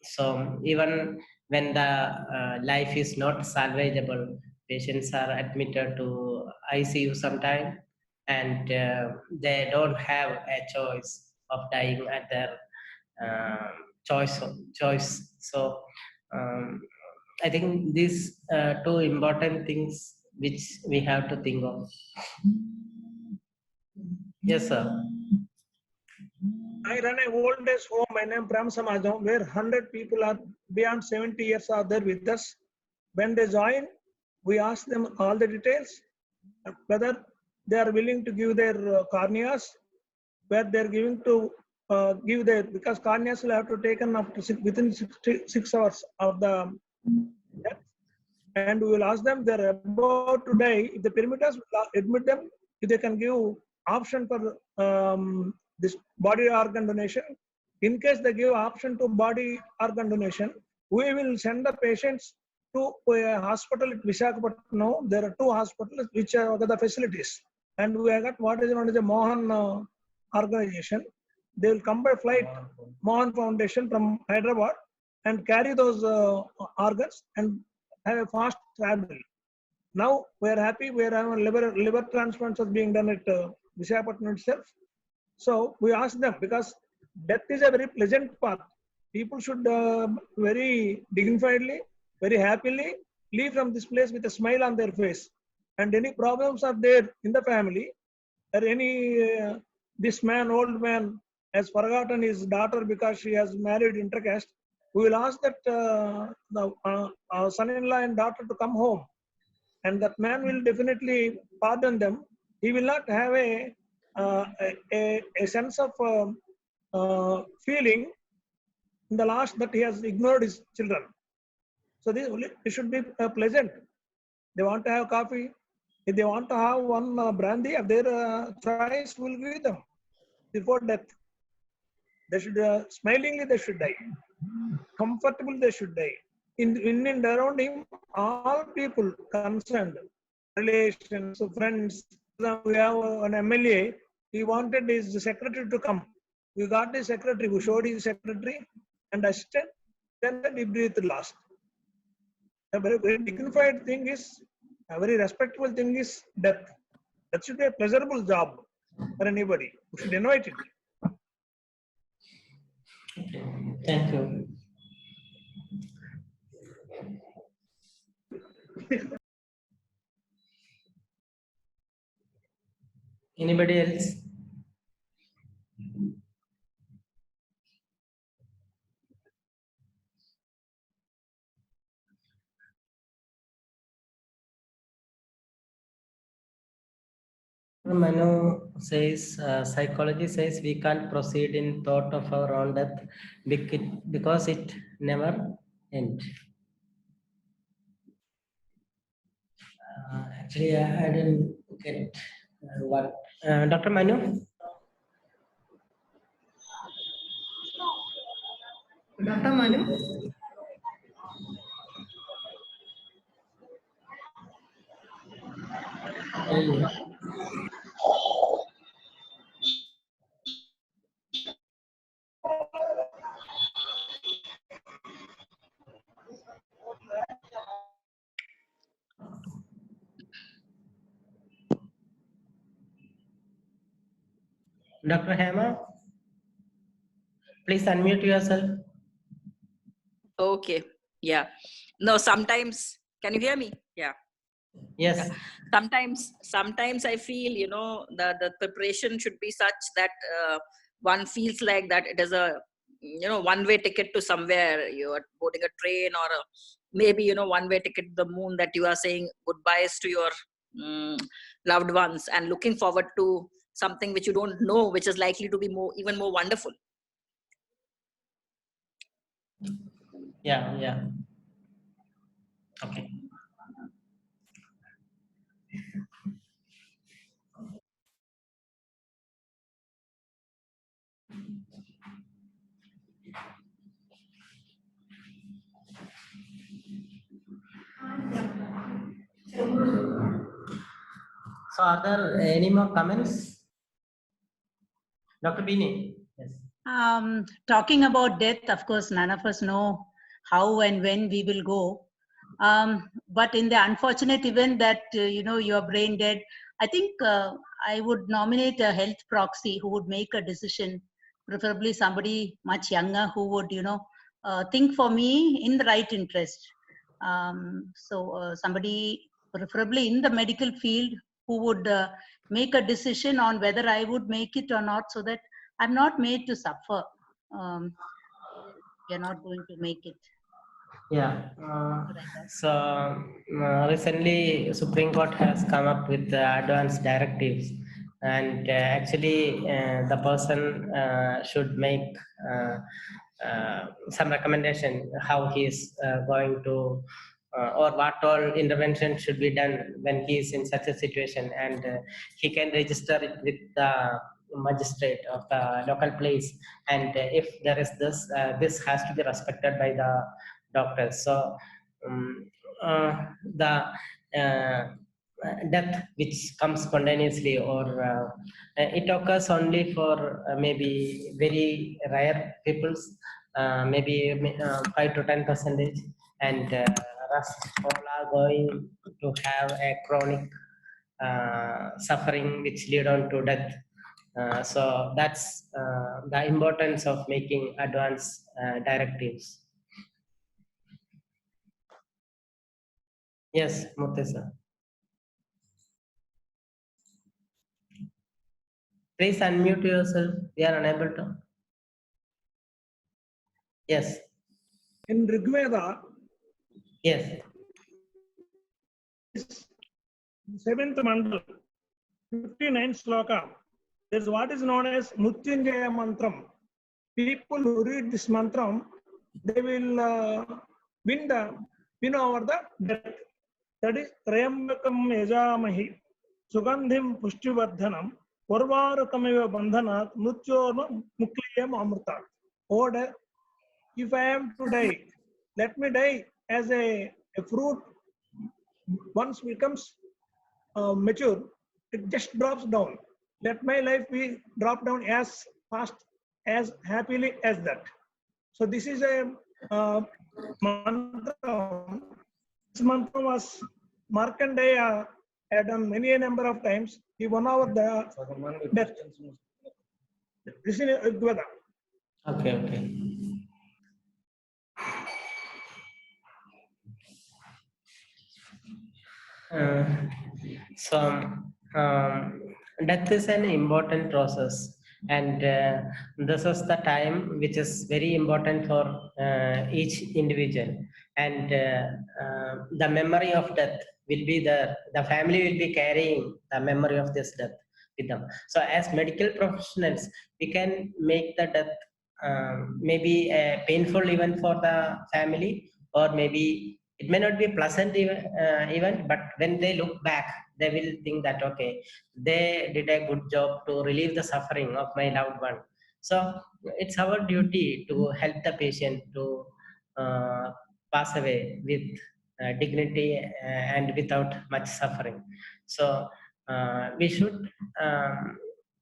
so even when the life is not salvageable, patients are admitted to ICU sometime, and they don't have a choice of dying at their um, choice. So um, I think these two important things which we have to think of. Yes, sir. I run a old age home. My name Pram Samajam, where 100 people are beyond 70 years are there with us. When they join, we ask them all the details, whether they are willing to give their corneas, where they are giving to give their, because corneas will have to taken after within 6 hours of the death. And we will ask them they're about to die. If they permit us, we'll admit them. If they can give option for this body organ donation, in case they give option to body organ donation, we will send the patients to a hospital at Visakhapatnam. There are 2 hospitals which are the facilities, and we have got what is known as a Mohan organization. They will come by flight, Mohan Foundation from Hyderabad, and carry those organs and have a fast travel. Now we are happy. We are having liver transplants are being done at Visakhapatnam itself. So we ask them, because death is a very pleasant part. People should very dignifiedly, very happily leave from this place with a smile on their face. And any problems are there in the family, or any this man, old man, has forgotten his daughter because she has married intercaste, we will ask that our son-in-law and daughter to come home, and that man will definitely pardon them. He will not have a sense of feeling in the last that he has ignored his children. So this should be pleasant. They want to have coffee. If they want to have one brandy of their choice, will give them before death. They should smilingly they should die. Comfortable they should die. In and around him, all people concerned, relations, friends. We have an MLA. He wanted his secretary to come. We got the secretary. We showed his secretary and assistant. Then he breathed last. A very, very dignified thing is, a very respectful thing is death. That should be a pleasurable job for anybody. We should invite it. Thank you. Anybody else? Manu says, psychology says we can't proceed in thought of our own death because it never ends. Actually, I didn't get what. Dr. Manu? Dr. Manu? Dr. Hema, please unmute yourself. Okay. Yeah. No, sometimes, can you hear me? Yeah. Yes. Sometimes I feel, the preparation should be such that one feels like that it is a, one-way ticket to somewhere. You are boarding a train or maybe, one-way ticket to the moon, that you are saying goodbyes to your loved ones and looking forward to something which you don't know, which is likely to be even more wonderful. Yeah. Okay. So are there any more comments? Dr. Bini? Yes. Talking about death, of course, none of us know how and when we will go. But in the unfortunate event that, you're brain dead, I think I would nominate a health proxy who would make a decision, preferably somebody much younger who would, think for me in the right interest. So somebody preferably in the medical field who would make a decision on whether I would make it or not, so that I'm not made to suffer. You're not going to make it. Yeah. So recently, Supreme Court has come up with advanced directives, and actually, the person should make some recommendation how he is going to, or what all intervention should be done when he is in such a situation, and he can register it with the magistrate of the local place, and if there is this has to be respected by the doctors. So the death which comes spontaneously, or it occurs only for maybe very rare peoples, maybe 5 to 10%, and rest all are going to have a chronic suffering which lead on to death. So that's the importance of making advanced directives. Yes, Mutesa. Please unmute yourself. We are unable to. Yes. In Rigveda, Yes. 7th mandal, 59 sloka, there's what is known as Mrityunjaya mantram. People who read this mantram, they will win over the death. That is Trayambakam yajamahi sugandhim pushtivardhanam Purvarukamiva bandhanat mrityorma mukliyam amrita. Oh, if I am to die, let me die as a fruit. Once becomes mature, it just drops down. Let my life be drop down as fast, as happily as that. So this is a mantra. This mantra was Markandeya had done many a number of times. He won over the death. This is Rigveda. Okay. So death is an important process, and this is the time which is very important for each individual, and the memory of death will be there. The family will be carrying the memory of this death with them. So as medical professionals, we can make the death maybe a painful event for the family, or maybe it may not be a pleasant event, but when they look back, they will think that, okay, they did a good job to relieve the suffering of my loved one. So it's our duty to help the patient to uh, pass away with dignity and without much suffering. So we should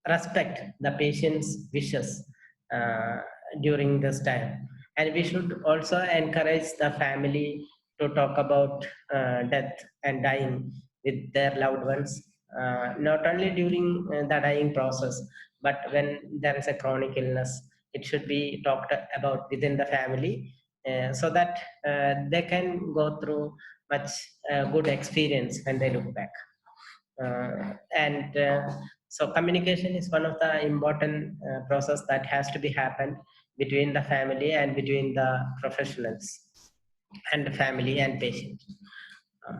respect the patient's wishes uh, during this time, and we should also encourage the family to talk about death and dying with their loved ones, not only during the dying process, but when there is a chronic illness, it should be talked about within the family, so that they can go through much good experience when they look back. And so communication is one of the important process that has to be happened between the family and between the professionals and the family and patient. uh,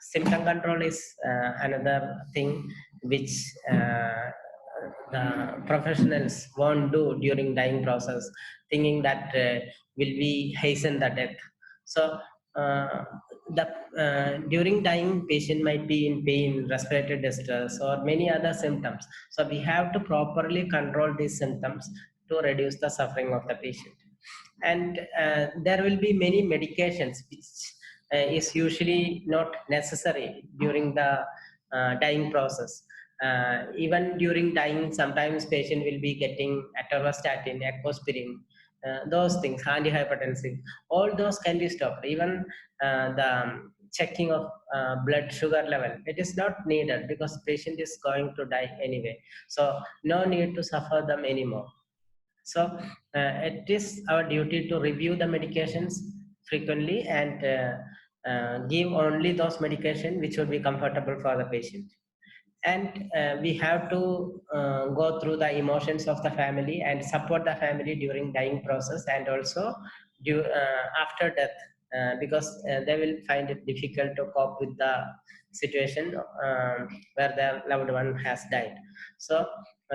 Symptom control is another thing which the professionals won't do during dying process, thinking that will we hasten the death. So uh, the during dying, patient might be in pain, respiratory distress, or many other symptoms. So we have to properly control these symptoms to reduce the suffering of the patient. And there will be many medications which is usually not necessary during the dying process. Even during dying, sometimes patient will be getting atorvastatin, ecosprin, those things, antihypertensive, all those can be stopped. Even the checking of blood sugar level, it is not needed because patient is going to die anyway. So no need to suffer them anymore. So it is our duty to review the medications frequently and give only those medication which would be comfortable for the patient. And we have to go through the emotions of the family and support the family during dying process, and also after death, because they will find it difficult to cope with the situation where their loved one has died. So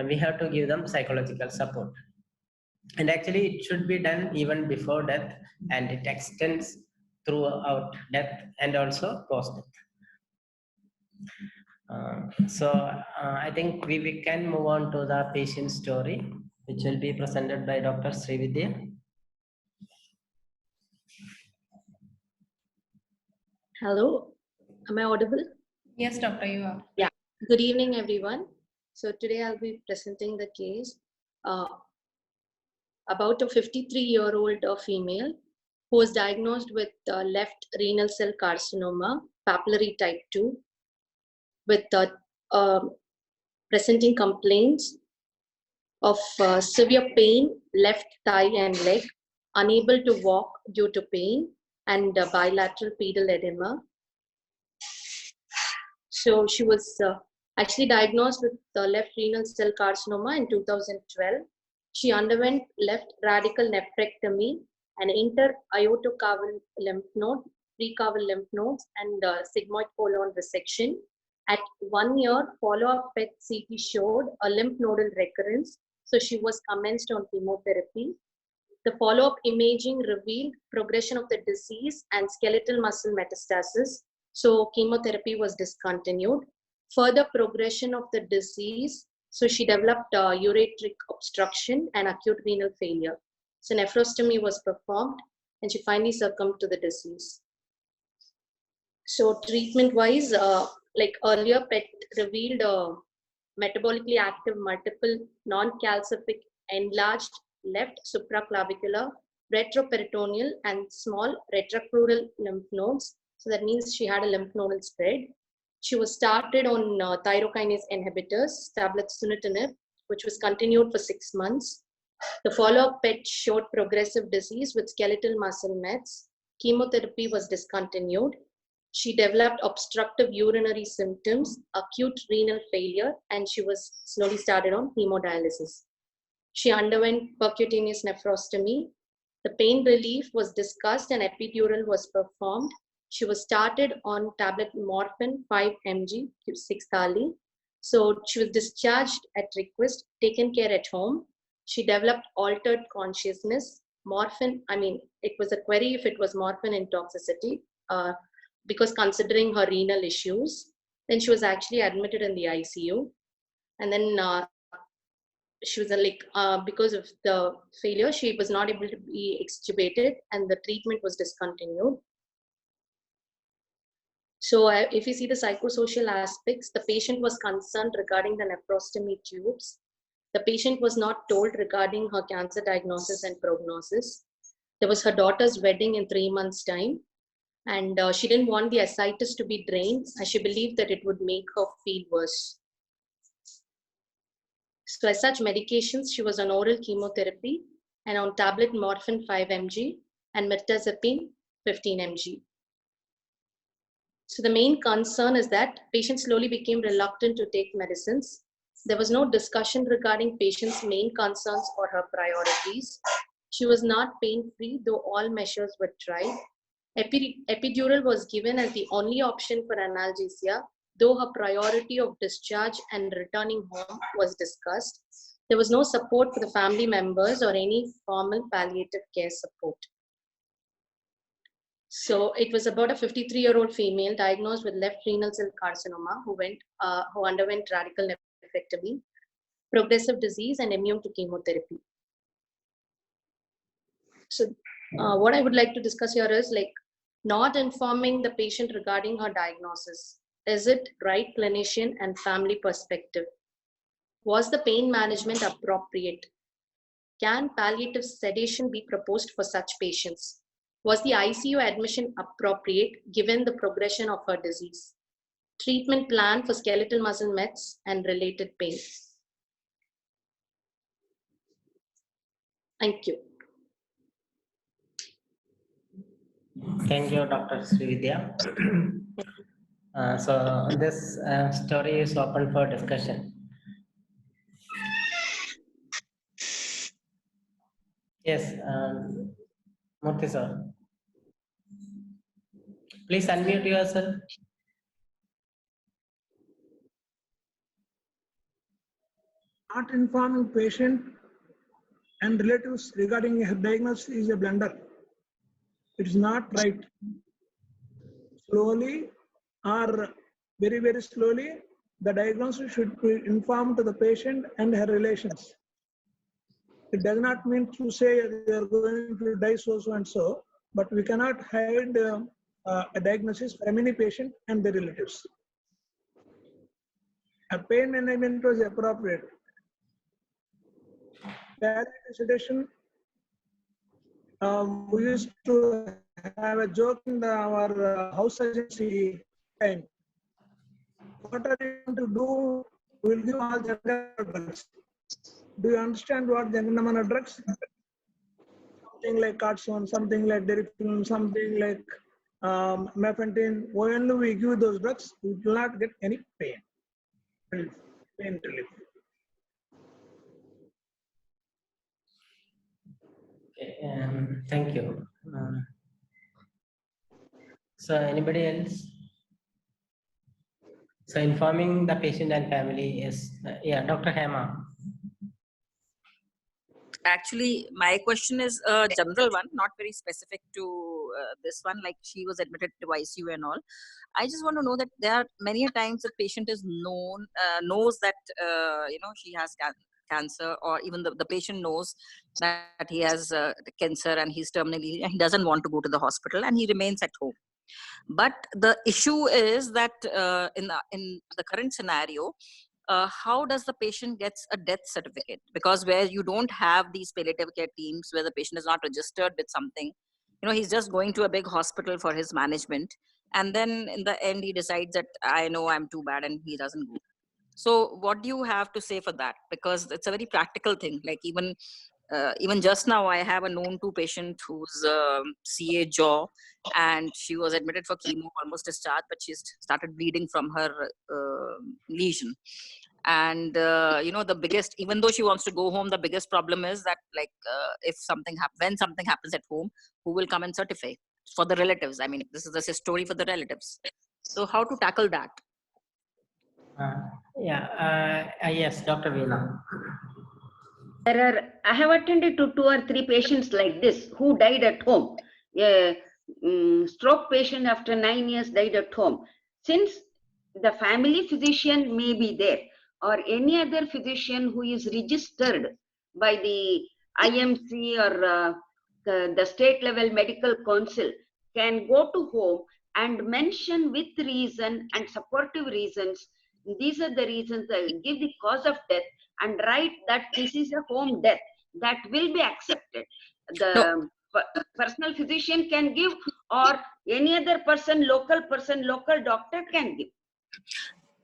we have to give them psychological support. And actually it should be done even before death, and it extends throughout death and also post death. I think we can move on to the patient story, which will be presented by Dr. Srividya. Hello, am I audible? Yes, doctor, you are. Yeah. Good evening, everyone. So today I'll be presenting the case about a 53-year-old female who was diagnosed with left renal cell carcinoma, papillary type 2, with presenting complaints of severe pain, left thigh and leg, unable to walk due to pain, and bilateral pedal edema. So she was actually diagnosed with left renal cell carcinoma in 2012. She underwent left radical nephrectomy and inter-aortocaval lymph node, precaval lymph nodes, and sigmoid colon resection. At 1 year, follow-up PET CT showed a lymph nodal recurrence, so she was commenced on chemotherapy. The follow-up imaging revealed progression of the disease and skeletal muscle metastasis, so chemotherapy was discontinued. Further progression of the disease, so she developed ureteric obstruction and acute renal failure. So nephrostomy was performed and she finally succumbed to the disease. So treatment-wise, like earlier, PET revealed metabolically active multiple non-calcific enlarged left supraclavicular, retroperitoneal, and small retrocrural lymph nodes. So that means she had a lymph nodal spread. She was started on thyrokinase inhibitors, tablet sunitinib, which was continued for 6 months. The follow-up PET showed progressive disease with skeletal muscle mets. Chemotherapy was discontinued. She developed obstructive urinary symptoms, acute renal failure, and she was slowly started on hemodialysis. She underwent percutaneous nephrostomy. The pain relief was discussed and epidural was performed. She was started on tablet morphine 5 mg, 6 thali. So she was discharged at request, taken care at home. She developed altered consciousness. Morphine, it was a query if it was morphine intoxicity, because considering her renal issues. Then she was actually admitted in the ICU. And then she was because of the failure, she was not able to be extubated and the treatment was discontinued. So if you see the psychosocial aspects, the patient was concerned regarding the nephrostomy tubes. The patient was not told regarding her cancer diagnosis and prognosis. There was her daughter's wedding in 3 months' time, and she didn't want the ascites to be drained as she believed that it would make her feel worse. So as such medications, she was on oral chemotherapy and on tablet morphine 5 mg and mirtazapine 15 mg. So the main concern is that patient slowly became reluctant to take medicines. There was no discussion regarding patient's main concerns or her priorities. She was not pain-free, though all measures were tried. Epidural was given as the only option for analgesia, though her priority of discharge and returning home was discussed. There was no support for the family members or any formal palliative care support. So it was about a 53-year-old female diagnosed with left renal cell carcinoma who underwent radical nephrectomy, progressive disease, and immune to chemotherapy. So what I would like to discuss here is not informing the patient regarding her diagnosis. Is it right clinician and family perspective? Was the pain management appropriate? Can palliative sedation be proposed for such patients? Was the ICU admission appropriate given the progression of her disease? Treatment plan for skeletal muscle mets and related pain. Thank you. Thank you, Dr. Srividya. So this story is open for discussion. Yes, Murthy sir. Please unmute yourself. Not informing patient and relatives regarding her diagnosis is a blunder. It is not right. Slowly or very, very slowly, the diagnosis should be informed to the patient and her relations. It does not mean to say they are going to die so and so, but we cannot hide a diagnosis from any patient and their relatives. A pain management was appropriate. Palliative sedation, we used to have a joke in our house agency time. What are you going to do? We will give all Jangamana drugs. Do you understand what Jangamana drugs? Something like Cartson, something like Derifilm, something like Mefentin. When we give those drugs, we will not get any pain relief. Okay, thank you. So anybody else? So informing the patient and family is, Dr. Hema. Actually, my question is a general one, not very specific to this one, like she was admitted to ICU and all. I just want to know that there are many times the patient is knows that, she has cancer, or even the patient knows that he has cancer and he's terminally, he doesn't want to go to the hospital and he remains at home. But the issue is that in the current scenario, how does the patient gets a death certificate? Because where you don't have these palliative care teams, where the patient is not registered with something, he's just going to a big hospital for his management, and then in the end he decides that I know I'm too bad, and he doesn't go. So what do you have to say for that? Because it's a very practical thing. Like even just now, I have a known to patient who's CA jaw, and she was admitted for chemo, almost discharged, but she started bleeding from her lesion. And the biggest, even though she wants to go home, the biggest problem is that if when something happens at home, who will come and certify for the relatives? I mean, this is a story for the relatives. So how to tackle that? Yes, Dr. Veena. I have attended to 2 or 3 patients like this who died at home. A stroke patient after 9 years died at home. Since the family physician may be there, or any other physician who is registered by the IMC or the state level medical council can go to home and mention with reason and supportive reasons, these are the reasons that give the cause of death, and write that this is a home death, that will be accepted. The personal physician can give, or any other person, local doctor can give.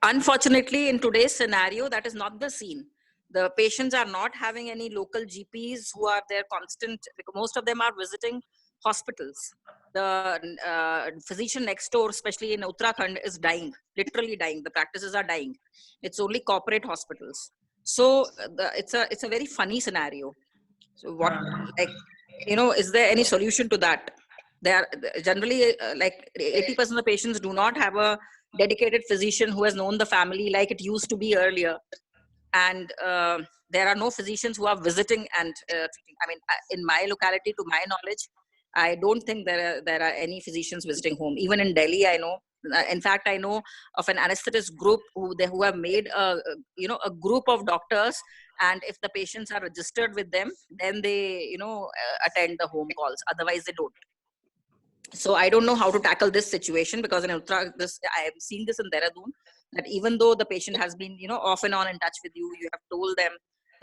Unfortunately, in today's scenario, that is not the scene. The patients are not having any local GPs who are there constant, because most of them are visiting hospitals. The physician next door, especially in Uttarakhand, is dying, literally dying. The practices are dying. It's only corporate hospitals. So it's a very funny scenario. So what, like, is there any solution to that? They are generally like 80% of the patients do not have a dedicated physician who has known the family like it used to be earlier, and there are no physicians who are visiting and treating. I mean, in my locality, to my knowledge, I don't think there are any physicians visiting home. Even in Delhi, I know. In fact, I know of an anesthetist group who have made a group of doctors, and if the patients are registered with them, then they attend the home calls. Otherwise, they don't. So I don't know how to tackle this situation, because in I have seen this in Dehradun, that even though the patient has been off and on in touch with you, you have told them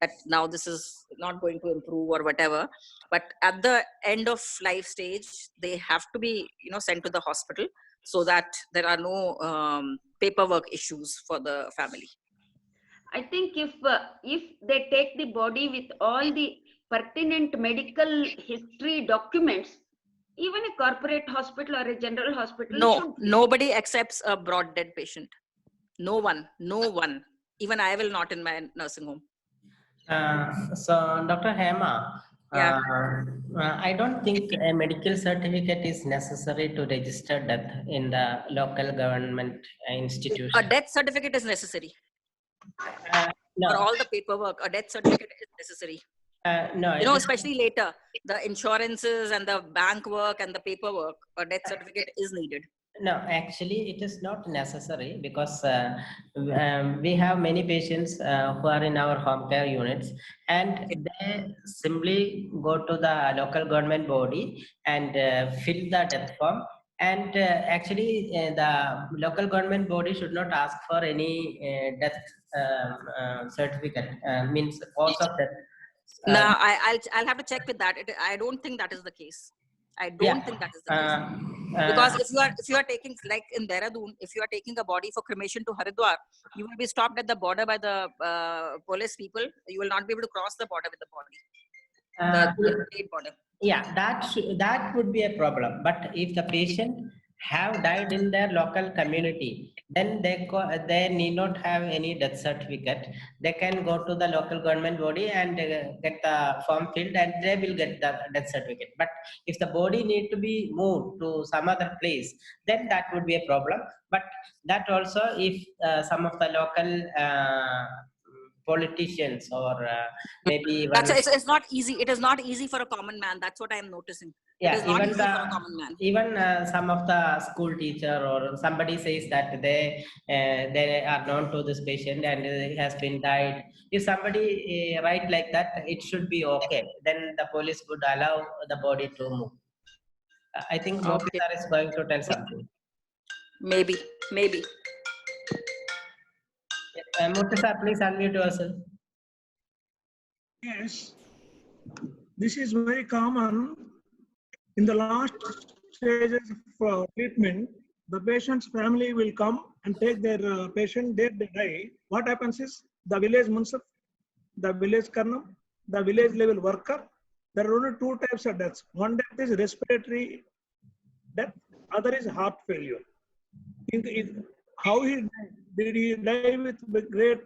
that now this is not going to improve or whatever, but at the end of life stage, they have to be sent to the hospital, so that there are no paperwork issues for the family. I think if they take the body with all the pertinent medical history documents, even a corporate hospital or a general hospital No, nobody accepts a broad dead patient. No one. Even I will not in my nursing home. So, Dr. Hema, Yeah. I don't think a medical certificate is necessary to register death in the local government institution. A death certificate is necessary. No. For all the paperwork, a death certificate is necessary. No, especially later, the insurances and the bank work and the paperwork, a death certificate is needed. No, actually, it is not necessary, because we have many patients who are in our home care units, and they simply go to the local government body and fill the death form. And actually, the local government body should not ask for any death certificate, means cause of death. Now, I'll have to check with that. I don't think that is the case. I don't think that is the case. Because if you are taking, like in Dehradun, if you are taking a body for cremation to Haridwar, you will be stopped at the border by the police people. You will not be able to cross the border with the body. The state border. Yeah, that would be a problem. But if the patient have died in their local community, then they need not have any death certificate. They can go to the local government body and get the form filled, and they will get the death certificate. But if the body need to be moved to some other place, then that would be a problem. But that also, if some of the local politicians or maybe even it's not easy. It is not easy for a common man. That's what I am noticing. Yeah, it is not easy for a common man. Even some of the school teacher or somebody says that they are known to this patient and it has been died. If somebody write like that, it should be okay. Then the police would allow the body to move. I think Murthy sir is going to tell something. Maybe. Murthy sir, please unmute yourself. Yes, this is very common. In the last stages of treatment, the patient's family will come and take their patient dead, they die. What happens is the village munsif, the village karnam, the village level worker, there are only two types of deaths. One death is respiratory death, other is heart failure. How he died? Did he die with great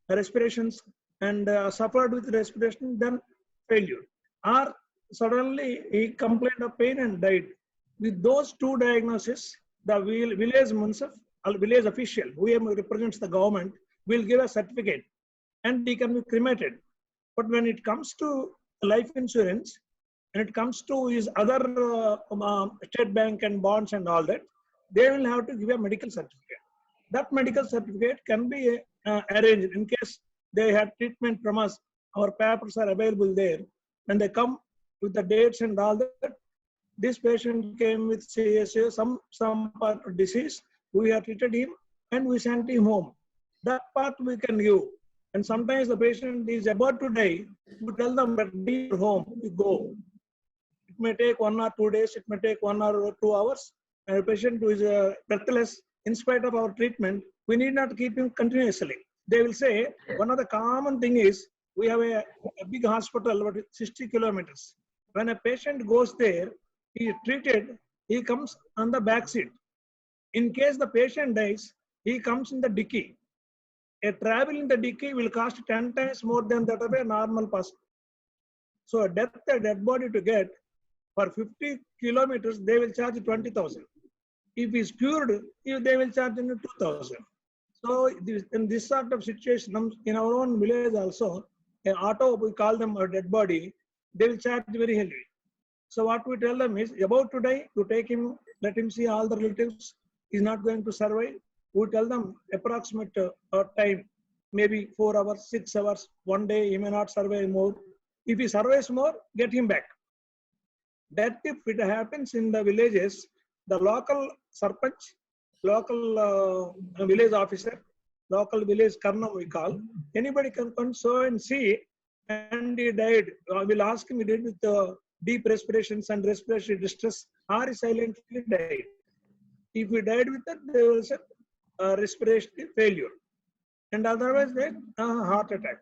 respirations and suffered with respiration, then failure? Or suddenly he complained of pain and died. With those two diagnoses, the village munsif, or village official, whoever represents the government, will give a certificate and he can be cremated. But when it comes to life insurance, and it comes to his other state bank and bonds and all that, they will have to give a medical certificate. That medical certificate can be arranged. In case they had treatment from us, our papers are available there. When they come with the dates and all that, this patient came with CSA, some part of disease. We have treated him and we sent him home. That part we can give. And sometimes the patient is about to die. We tell them that be your home, you go. It may take 1 or 2 days. It may take 1 or 2 hours. And a patient who is breathless, in spite of our treatment, we need not keep him continuously. They will say, one of the common thing is, we have a big hospital, about 60 kilometers. When a patient goes there, he is treated, he comes on the back seat. In case the patient dies, he comes in the dicky. A travel in the dicky will cost 10 times more than that of a normal person. So a dead body to get, for 50 kilometers, they will charge 20,000. If he is cured, they will charge 2,000. So in this sort of situation, in our own village also, an auto, we call them a dead body, they will charge very heavily. So what we tell them is, about to die, to take him, let him see all the relatives, he's not going to survive. We tell them approximate time, maybe 4 hours, 6 hours, 1 day, he may not survive more. If he survives more, get him back. That if it happens in the villages, the local sarpanch, local village officer, local village karna we call, anybody can come so and see, and he died. We'll ask him, he did with deep respirations and respiratory distress, or he silently died. If he died with that, there was a respiratory failure. And otherwise, they heart attack.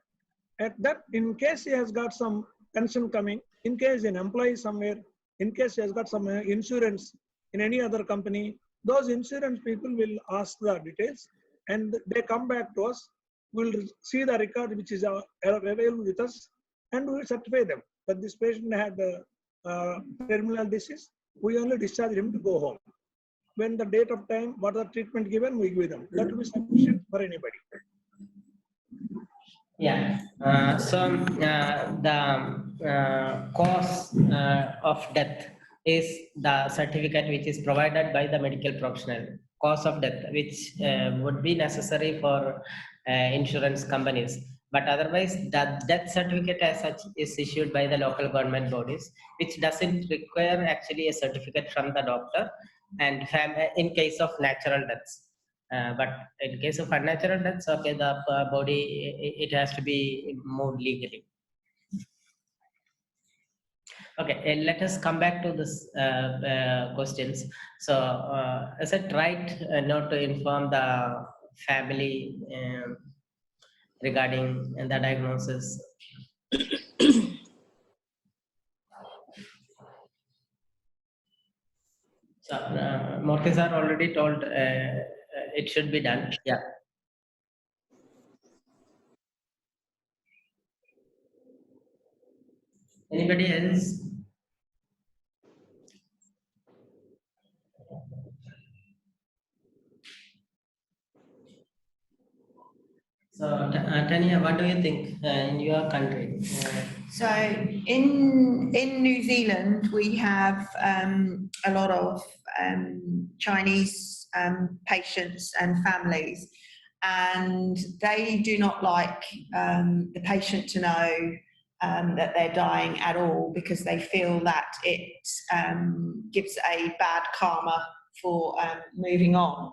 At that, in case he has got some pension coming, in case an employee somewhere, in case he has got some insurance in any other company, those insurance people will ask the details and they come back to us. We'll see the record which is available with us and we will certify them that this patient had terminal disease. We only discharge him to go home. When the date of time, what the treatment given, we give them. That will be sufficient for anybody. Yeah. The cause of death is the certificate which is provided by the medical professional. Cause of death, which would be necessary for insurance companies. But otherwise, the death certificate as such is issued by the local government bodies, which doesn't require actually a certificate from the doctor, and in case of natural deaths. But in case of unnatural deaths, okay, the body, it has to be moved legally. Okay, let us come back to this questions. So, is it right not to inform the family regarding the diagnosis? So, Murthy sir already told it should be done. Yeah. Anybody else? So, Tania, what do you think in your country? So in New Zealand, we have a lot of Chinese patients and families, and they do not like the patient to know that they're dying at all, because they feel that it gives a bad karma for moving on.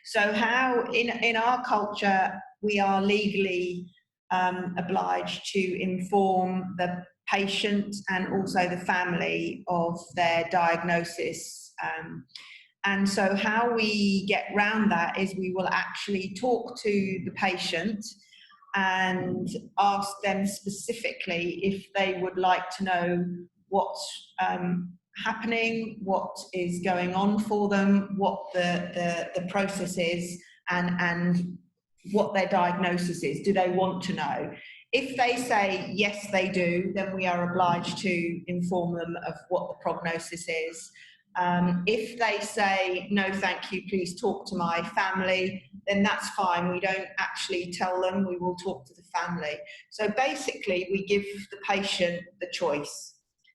So how in our culture we are legally obliged to inform the patient and also the family of their diagnosis. And so how we get round that is we will actually talk to the patient and ask them specifically if they would like to know what's happening, what is going on for them, what the process is, and what their diagnosis is. Do they want to know? If they say yes, they do, then we are obliged to inform them of what the prognosis is. If they say no, thank you, please talk to my family, then that's fine. We don't actually tell them, we will talk to the family. So basically, we give the patient the choice.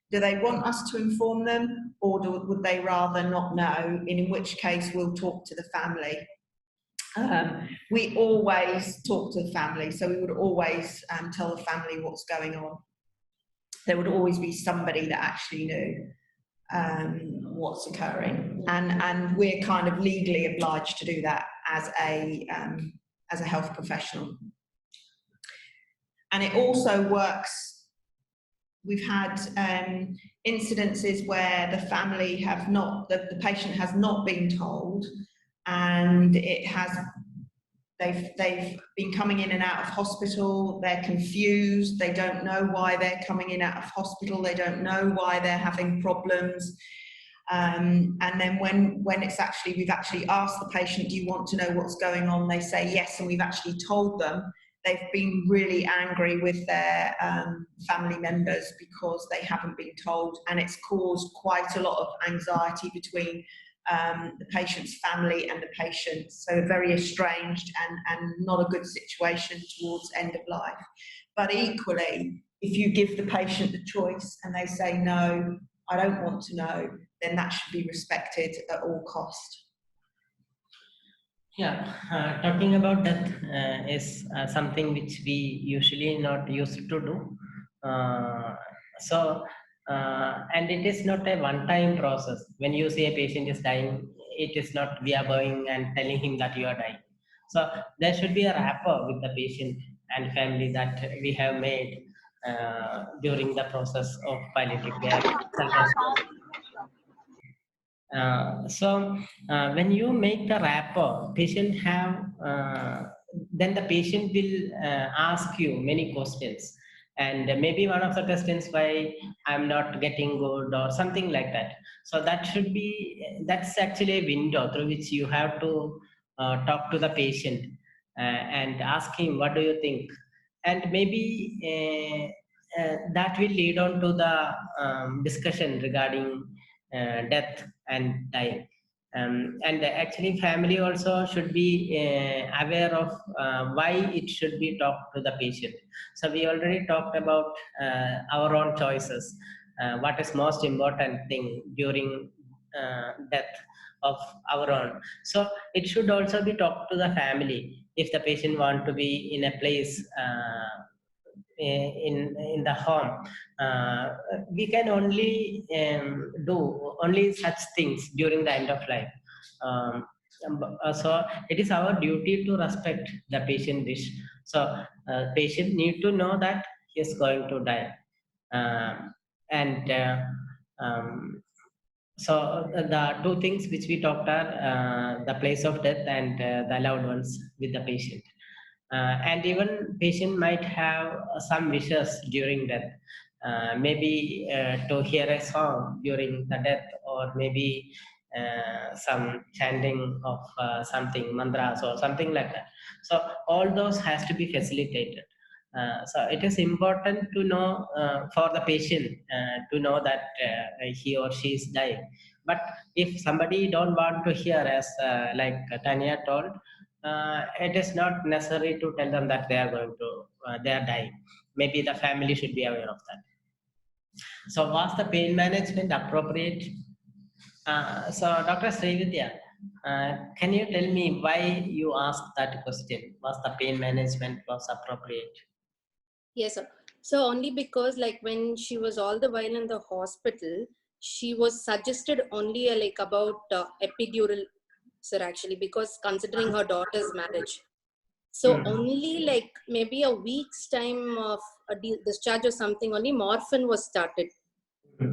Do they want us to inform them, or would they rather not know, in which case we'll talk to the family? we always talk to the family. So we would always tell the family what's going on. There would always be somebody that actually knew what's occurring, and we're kind of legally obliged to do that as a health professional. And it also works. We've had incidences where the family have not, the patient has not been told, and they've been coming in and out of hospital, they're confused, they don't know why they're coming in and out of hospital, they don't know why they're having problems. And then when it's actually, we've actually asked the patient, do you want to know what's going on? They say yes, and we've actually told them. They've been really angry with their family members because they haven't been told, and it's caused quite a lot of anxiety between the patient's family and the patient. So very estranged and not a good situation towards end of life. But equally, if you give the patient the choice and they say, no, I don't want to know, then that should be respected at all cost. Yeah, talking about death is something which we usually not used to do. And it is not a one-time process. When you see a patient is dying, it is not we are going and telling him that you are dying. So there should be a rapport with the patient and family that we have made during the process of palliative care. When you make the rapport, patient have then the patient will ask you many questions, and maybe one of the questions why I'm not getting good or something like that. So that's actually a window through which you have to talk to the patient and ask him what do you think, and maybe that will lead on to the discussion regarding death and dying. And actually family also should be aware of why it should be talked to the patient. So we already talked about our own choices, what is most important thing during death of our own. So it should also be talked to the family if the patient want to be in a place in the home. We can only do only such things during the end of life. So it is our duty to respect the patient wish. So patient need to know that he is going to die. And so the two things which we talked are the place of death and the loved ones with the patient. And even patient might have some wishes during death, maybe to hear a song during the death, or maybe some chanting of something mantras or something like that. So all those has to be facilitated. So it is important to know for the patient to know that he or she is dying. But if somebody don't want to hear, as like Tania told, it is not necessary to tell them that they are going to they are dying. Maybe the family should be aware of that. So was the pain management appropriate? So Dr. Srividya, can you tell me why you asked that question? Was the pain management was appropriate? Yes, sir. So only because like when she was all the while in the hospital, she was suggested only like about epidural, sir, actually, because considering her daughter's marriage. So only like maybe a week's time of a discharge or something, only morphine was started.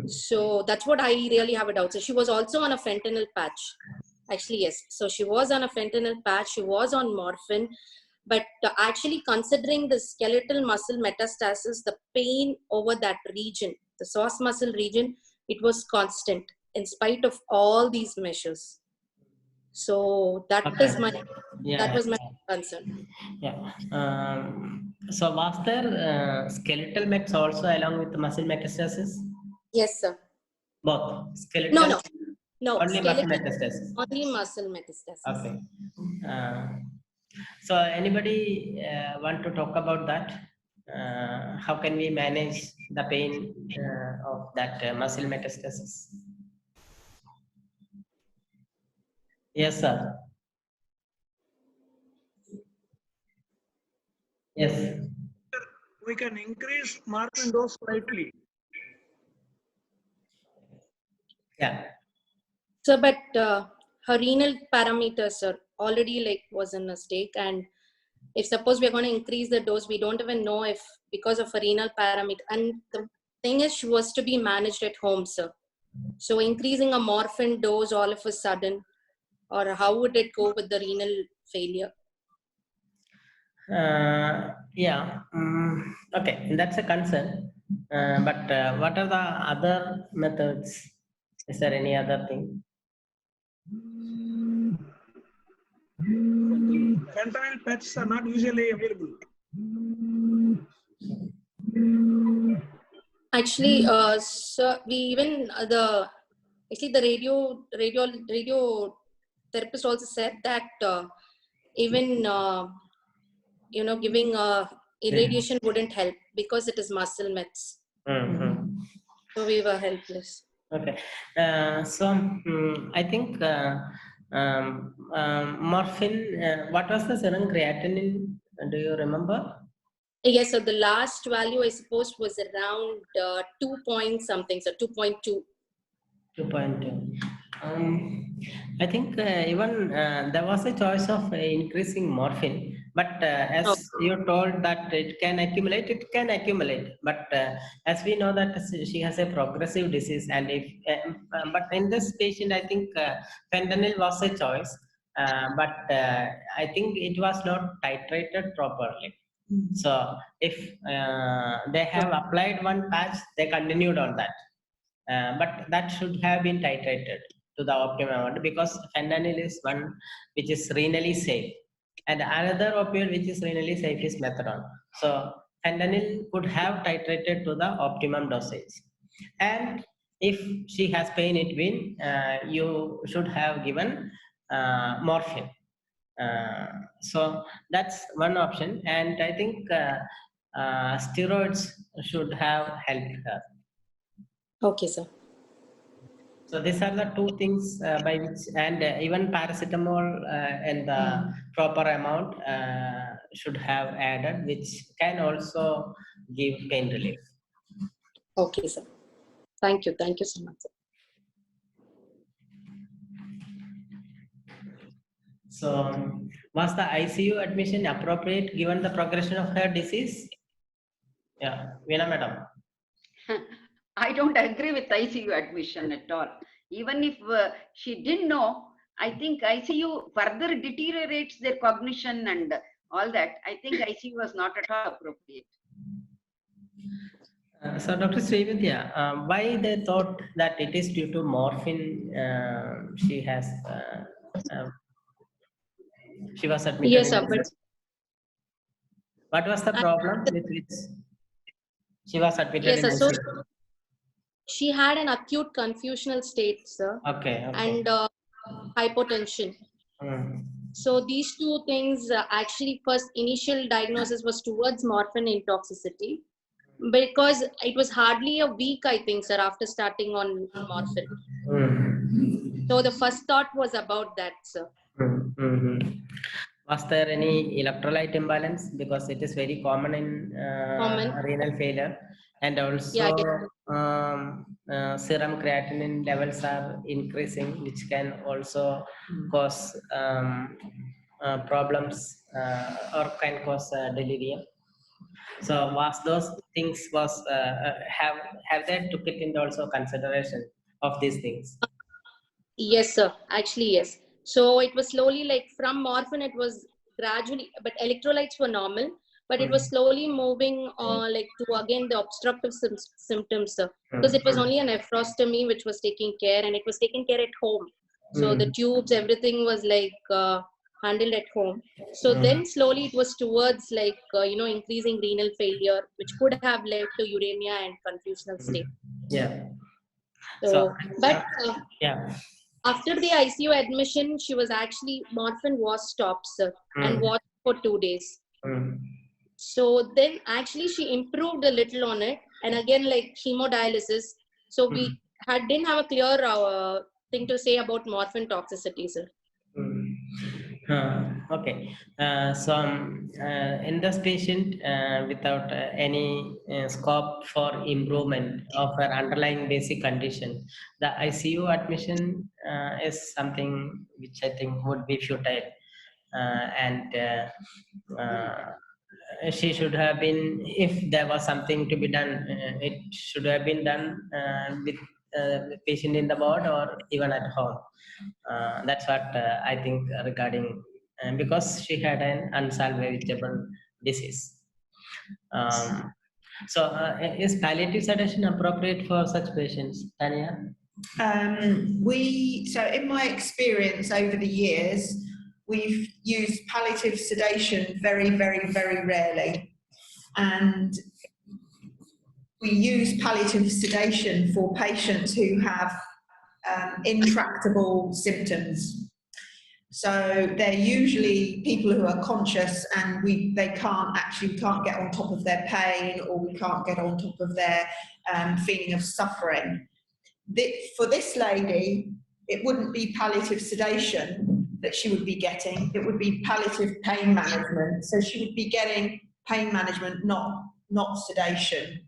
So that's what I really have a doubt. So she was also on a fentanyl patch. Actually, yes. So she was on a fentanyl patch. She was on morphine. But actually considering the skeletal muscle metastasis, the pain over that region, the psoas muscle region, it was constant in spite of all these measures. So that is my, that was my concern. Yeah. So was there skeletal mets also along with the muscle metastasis? Yes, sir. Both skeletal. No, only skeletal, muscle metastasis. only muscle metastasis. Okay. So anybody want to talk about that? How can we manage the pain of that muscle metastasis? Yes, sir. Yes. We can increase morphine dose slightly. Yeah. So, but her renal parameters are already like was in a stake, and if suppose we're going to increase the dose, we don't even know if because of a renal parameter. And the thing is, she was to be managed at home, sir. So increasing a morphine dose all of a sudden, or how would it go with the renal failure? Yeah. Okay, that's a concern. But what are the other methods? Is there any other thing? Fentanyl patches are not usually available. Actually, so we even the radio therapist also said that even giving irradiation wouldn't help because it is muscle meds. Mm-hmm. So we were helpless. Okay. I think morphine. What was the serum creatinine? Do you remember? Yes, so the last value I suppose was around 2 point something, so 2.2. 2.2. I think even there was a choice of increasing morphine, but Oh, as you told that it can accumulate. But as we know that she has a progressive disease, and if but in this patient, I think fentanyl was a choice, but I think it was not titrated properly. So if they have applied one patch, they continued on that. But that should have been titrated to the optimum amount because fentanyl is one which is renally safe, and another opioid which is renally safe is methadone. So fentanyl could have titrated to the optimum dosage, and if she has pain in between, you should have given morphine. Uh, so that's one option, and I think steroids should have helped her. okay, sir. So these are the two things by which, and even paracetamol in the proper amount should have added, which can also give pain relief. Okay, sir. Thank you. Thank you so much, sir. So was the ICU admission appropriate given the progression of her disease? Yeah, Veena madam. I don't agree with ICU admission at all. Even if she didn't know, I think ICU further deteriorates their cognition and all that. I think ICU was not at all appropriate. So Dr. Srividya, why they thought that it is due to morphine she has she was admitted Yes, in sir. the But what was the problem with which she was admitted yes, in sir. So ICU? she had an acute confusional state, sir, Okay. and hypotension. So these two things actually first initial diagnosis was towards morphine intoxicity because it was hardly a week, I think, sir, after starting on morphine. So the first thought was about that, sir. Was there any electrolyte imbalance? Because it is very common in Common. renal failure, and also Yeah, serum creatinine levels are increasing, which can also cause problems or can cause delirium. So was those things was have they took it into also consideration of these things? yes, sir. Actually, yes. So it was slowly like from morphine, it was gradually, but electrolytes were normal, but it was slowly moving like to again the obstructive symptoms, sir. Because it was only a nephrostomy which was taking care, and it was taken care at home. So the tubes, everything was like handled at home. So then slowly it was towards like increasing renal failure, which could have led to uremia and confusional state. Yeah. So, but yeah. after the ICU admission, she was actually morphine was stopped, sir, and watched for 2 days. So then actually she improved a little on it, and again like hemodialysis. So we didn't have a clear thing to say about morphine toxicity, sir. Okay. In this patient, without any scope for improvement of her underlying basic condition, the ICU admission is something which I think would be futile. She should have been, if there was something to be done, it should have been done with the patient in the ward or even at home. That's what I think regarding, because she had an unsalvageable disease. Is palliative sedation appropriate for such patients, Tanya? So in my experience over the years, we've used palliative sedation very, very, very rarely. And we use palliative sedation for patients who have intractable symptoms. So they're usually people who are conscious and we can't get on top of their pain, or we can't get on top of their feeling of suffering. For this lady, it wouldn't be palliative sedation that she would be getting, it would be palliative pain management. So she would be getting pain management, not sedation.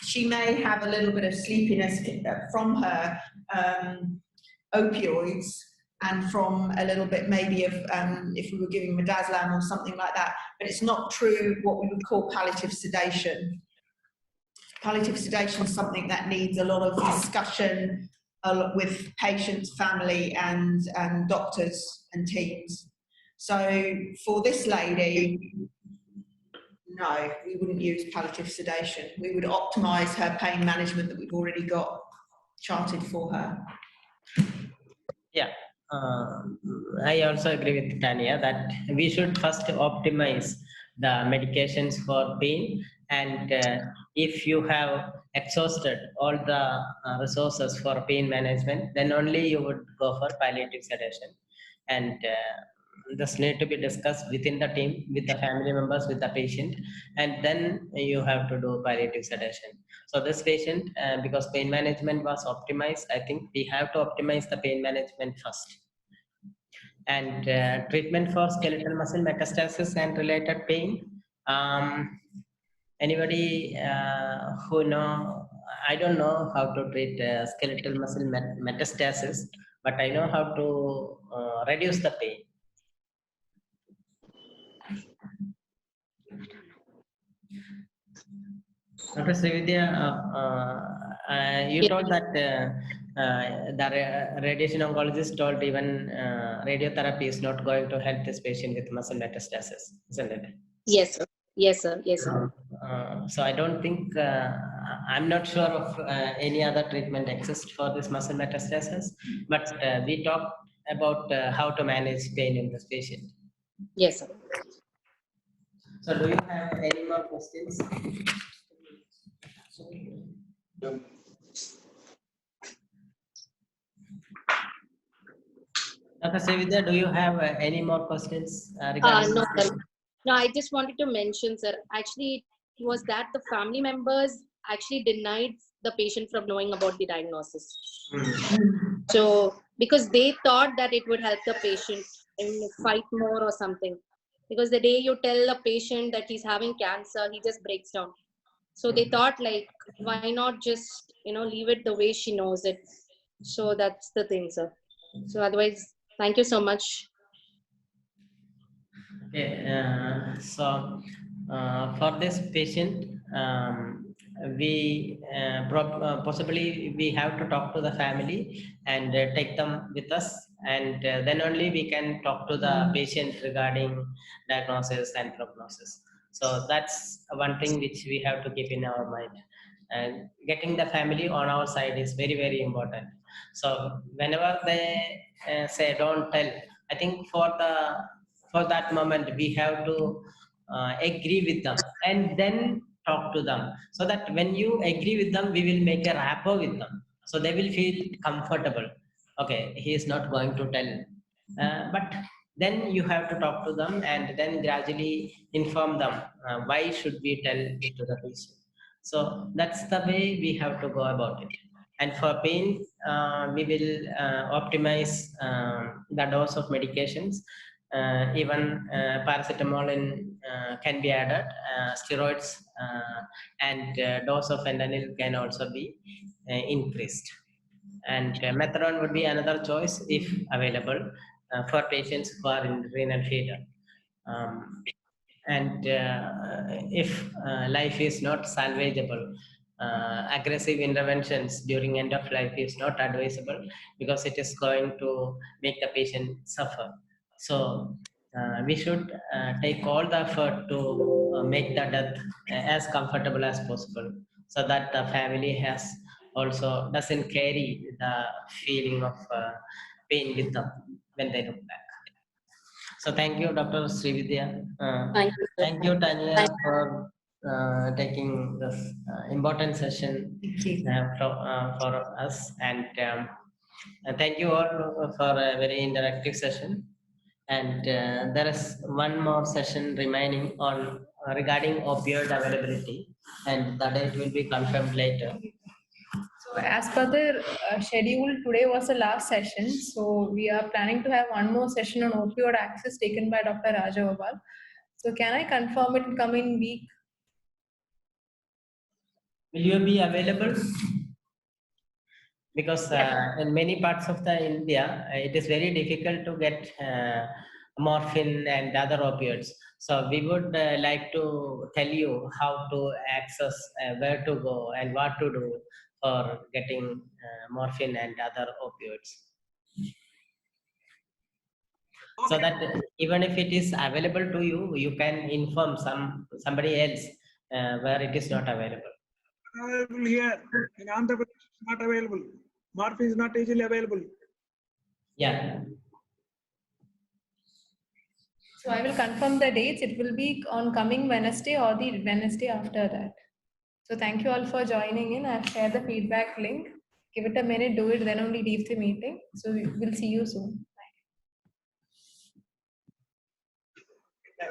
She may have a little bit of sleepiness from her opioids, and from a little bit maybe of if we were giving midazolam or something like that, but it's not true what we would call palliative sedation. Palliative sedation is something that needs a lot of discussion with patients, family, and doctors and teams. So for this lady, no, we wouldn't use palliative sedation. We would optimise her pain management that we've already got charted for her. Yeah, I also agree with Tanya that we should first optimize the medications for pain, and if you have exhausted all the resources for pain management, then only you would go for palliative sedation. And this need to be discussed within the team, with the family members, with the patient, and then you have to do palliative sedation. So this patient, because pain management was optimized, I think we have to optimize the pain management first. And treatment for skeletal muscle metastasis and related pain. Anybody who know? I don't know how to treat skeletal muscle metastasis, but I know how to reduce the pain. Dr. Srividya, you told that the radiation oncologist told even radiotherapy is not going to help this patient with muscle metastasis, isn't it? Yes, sir. Yes, sir. Yes, sir. So I don't think, I'm not sure of any other treatment exists for this muscle metastasis, but we talked about how to manage pain in this patient. Yes, sir. So do you have any more questions? Dr. Srividya, do you have any more questions regarding No, this? sir. No, I just wanted to mention, sir, actually it was that the family members actually denied the patient from knowing about the diagnosis. So, because they thought that it would help the patient and fight more or something. Because the day you tell a patient that he's having cancer, he just breaks down. So they thought, like, why not just, leave it the way she knows it. So that's the thing, sir. So otherwise, thank you so much. Okay, for this patient, we possibly we have to talk to the family and take them with us, and then only we can talk to the patient regarding diagnosis and prognosis. So that's one thing which we have to keep in our mind, and getting the family on our side is very, very important. So whenever they say don't tell, I think for that moment we have to agree with them and then talk to them, so that when you agree with them, we will make a rapport with them, so they will feel comfortable. Okay, he is not going to tell, but then you have to talk to them and then gradually inform them why should we tell it to the patient. So that's the way we have to go about it. And for pain, we will optimize the dose of medications. Even paracetamol can be added, steroids and dose of fentanyl can also be increased. And methadone would be another choice if available for patients who are in renal failure. And if life is not salvageable, aggressive interventions during end of life is not advisable because it is going to make the patient suffer. So we should take all the effort to make the death as comfortable as possible, so that the family has also doesn't carry the feeling of pain with them when they look back. So thank you, Dr. Srividya. Thank you, sir. Thank you, Tania, for taking this important session for us. And thank you all for a very interactive session. And there is one more session remaining on regarding opioid availability, and the date will be confirmed later. So as per the schedule, today was the last session. So we are planning to have one more session on opioid access taken by Dr. Rajagopal. So can I confirm it in coming week? Will you be available? Because in many parts of the India, it is very difficult to get morphine and other opioids. So we would like to tell you how to access, where to go and what to do for getting morphine and other opioids. So that even if it is available to you, you can inform somebody else where it is not available. Available here in Andhra Pradesh, it's not available. Morphine is not easily available. Yeah. So I will confirm the dates. It will be on coming Wednesday or the Wednesday after that. So thank you all for joining in. I've shared the feedback link. Give it a minute, do it, then only leave the meeting. So we'll see you soon. Bye.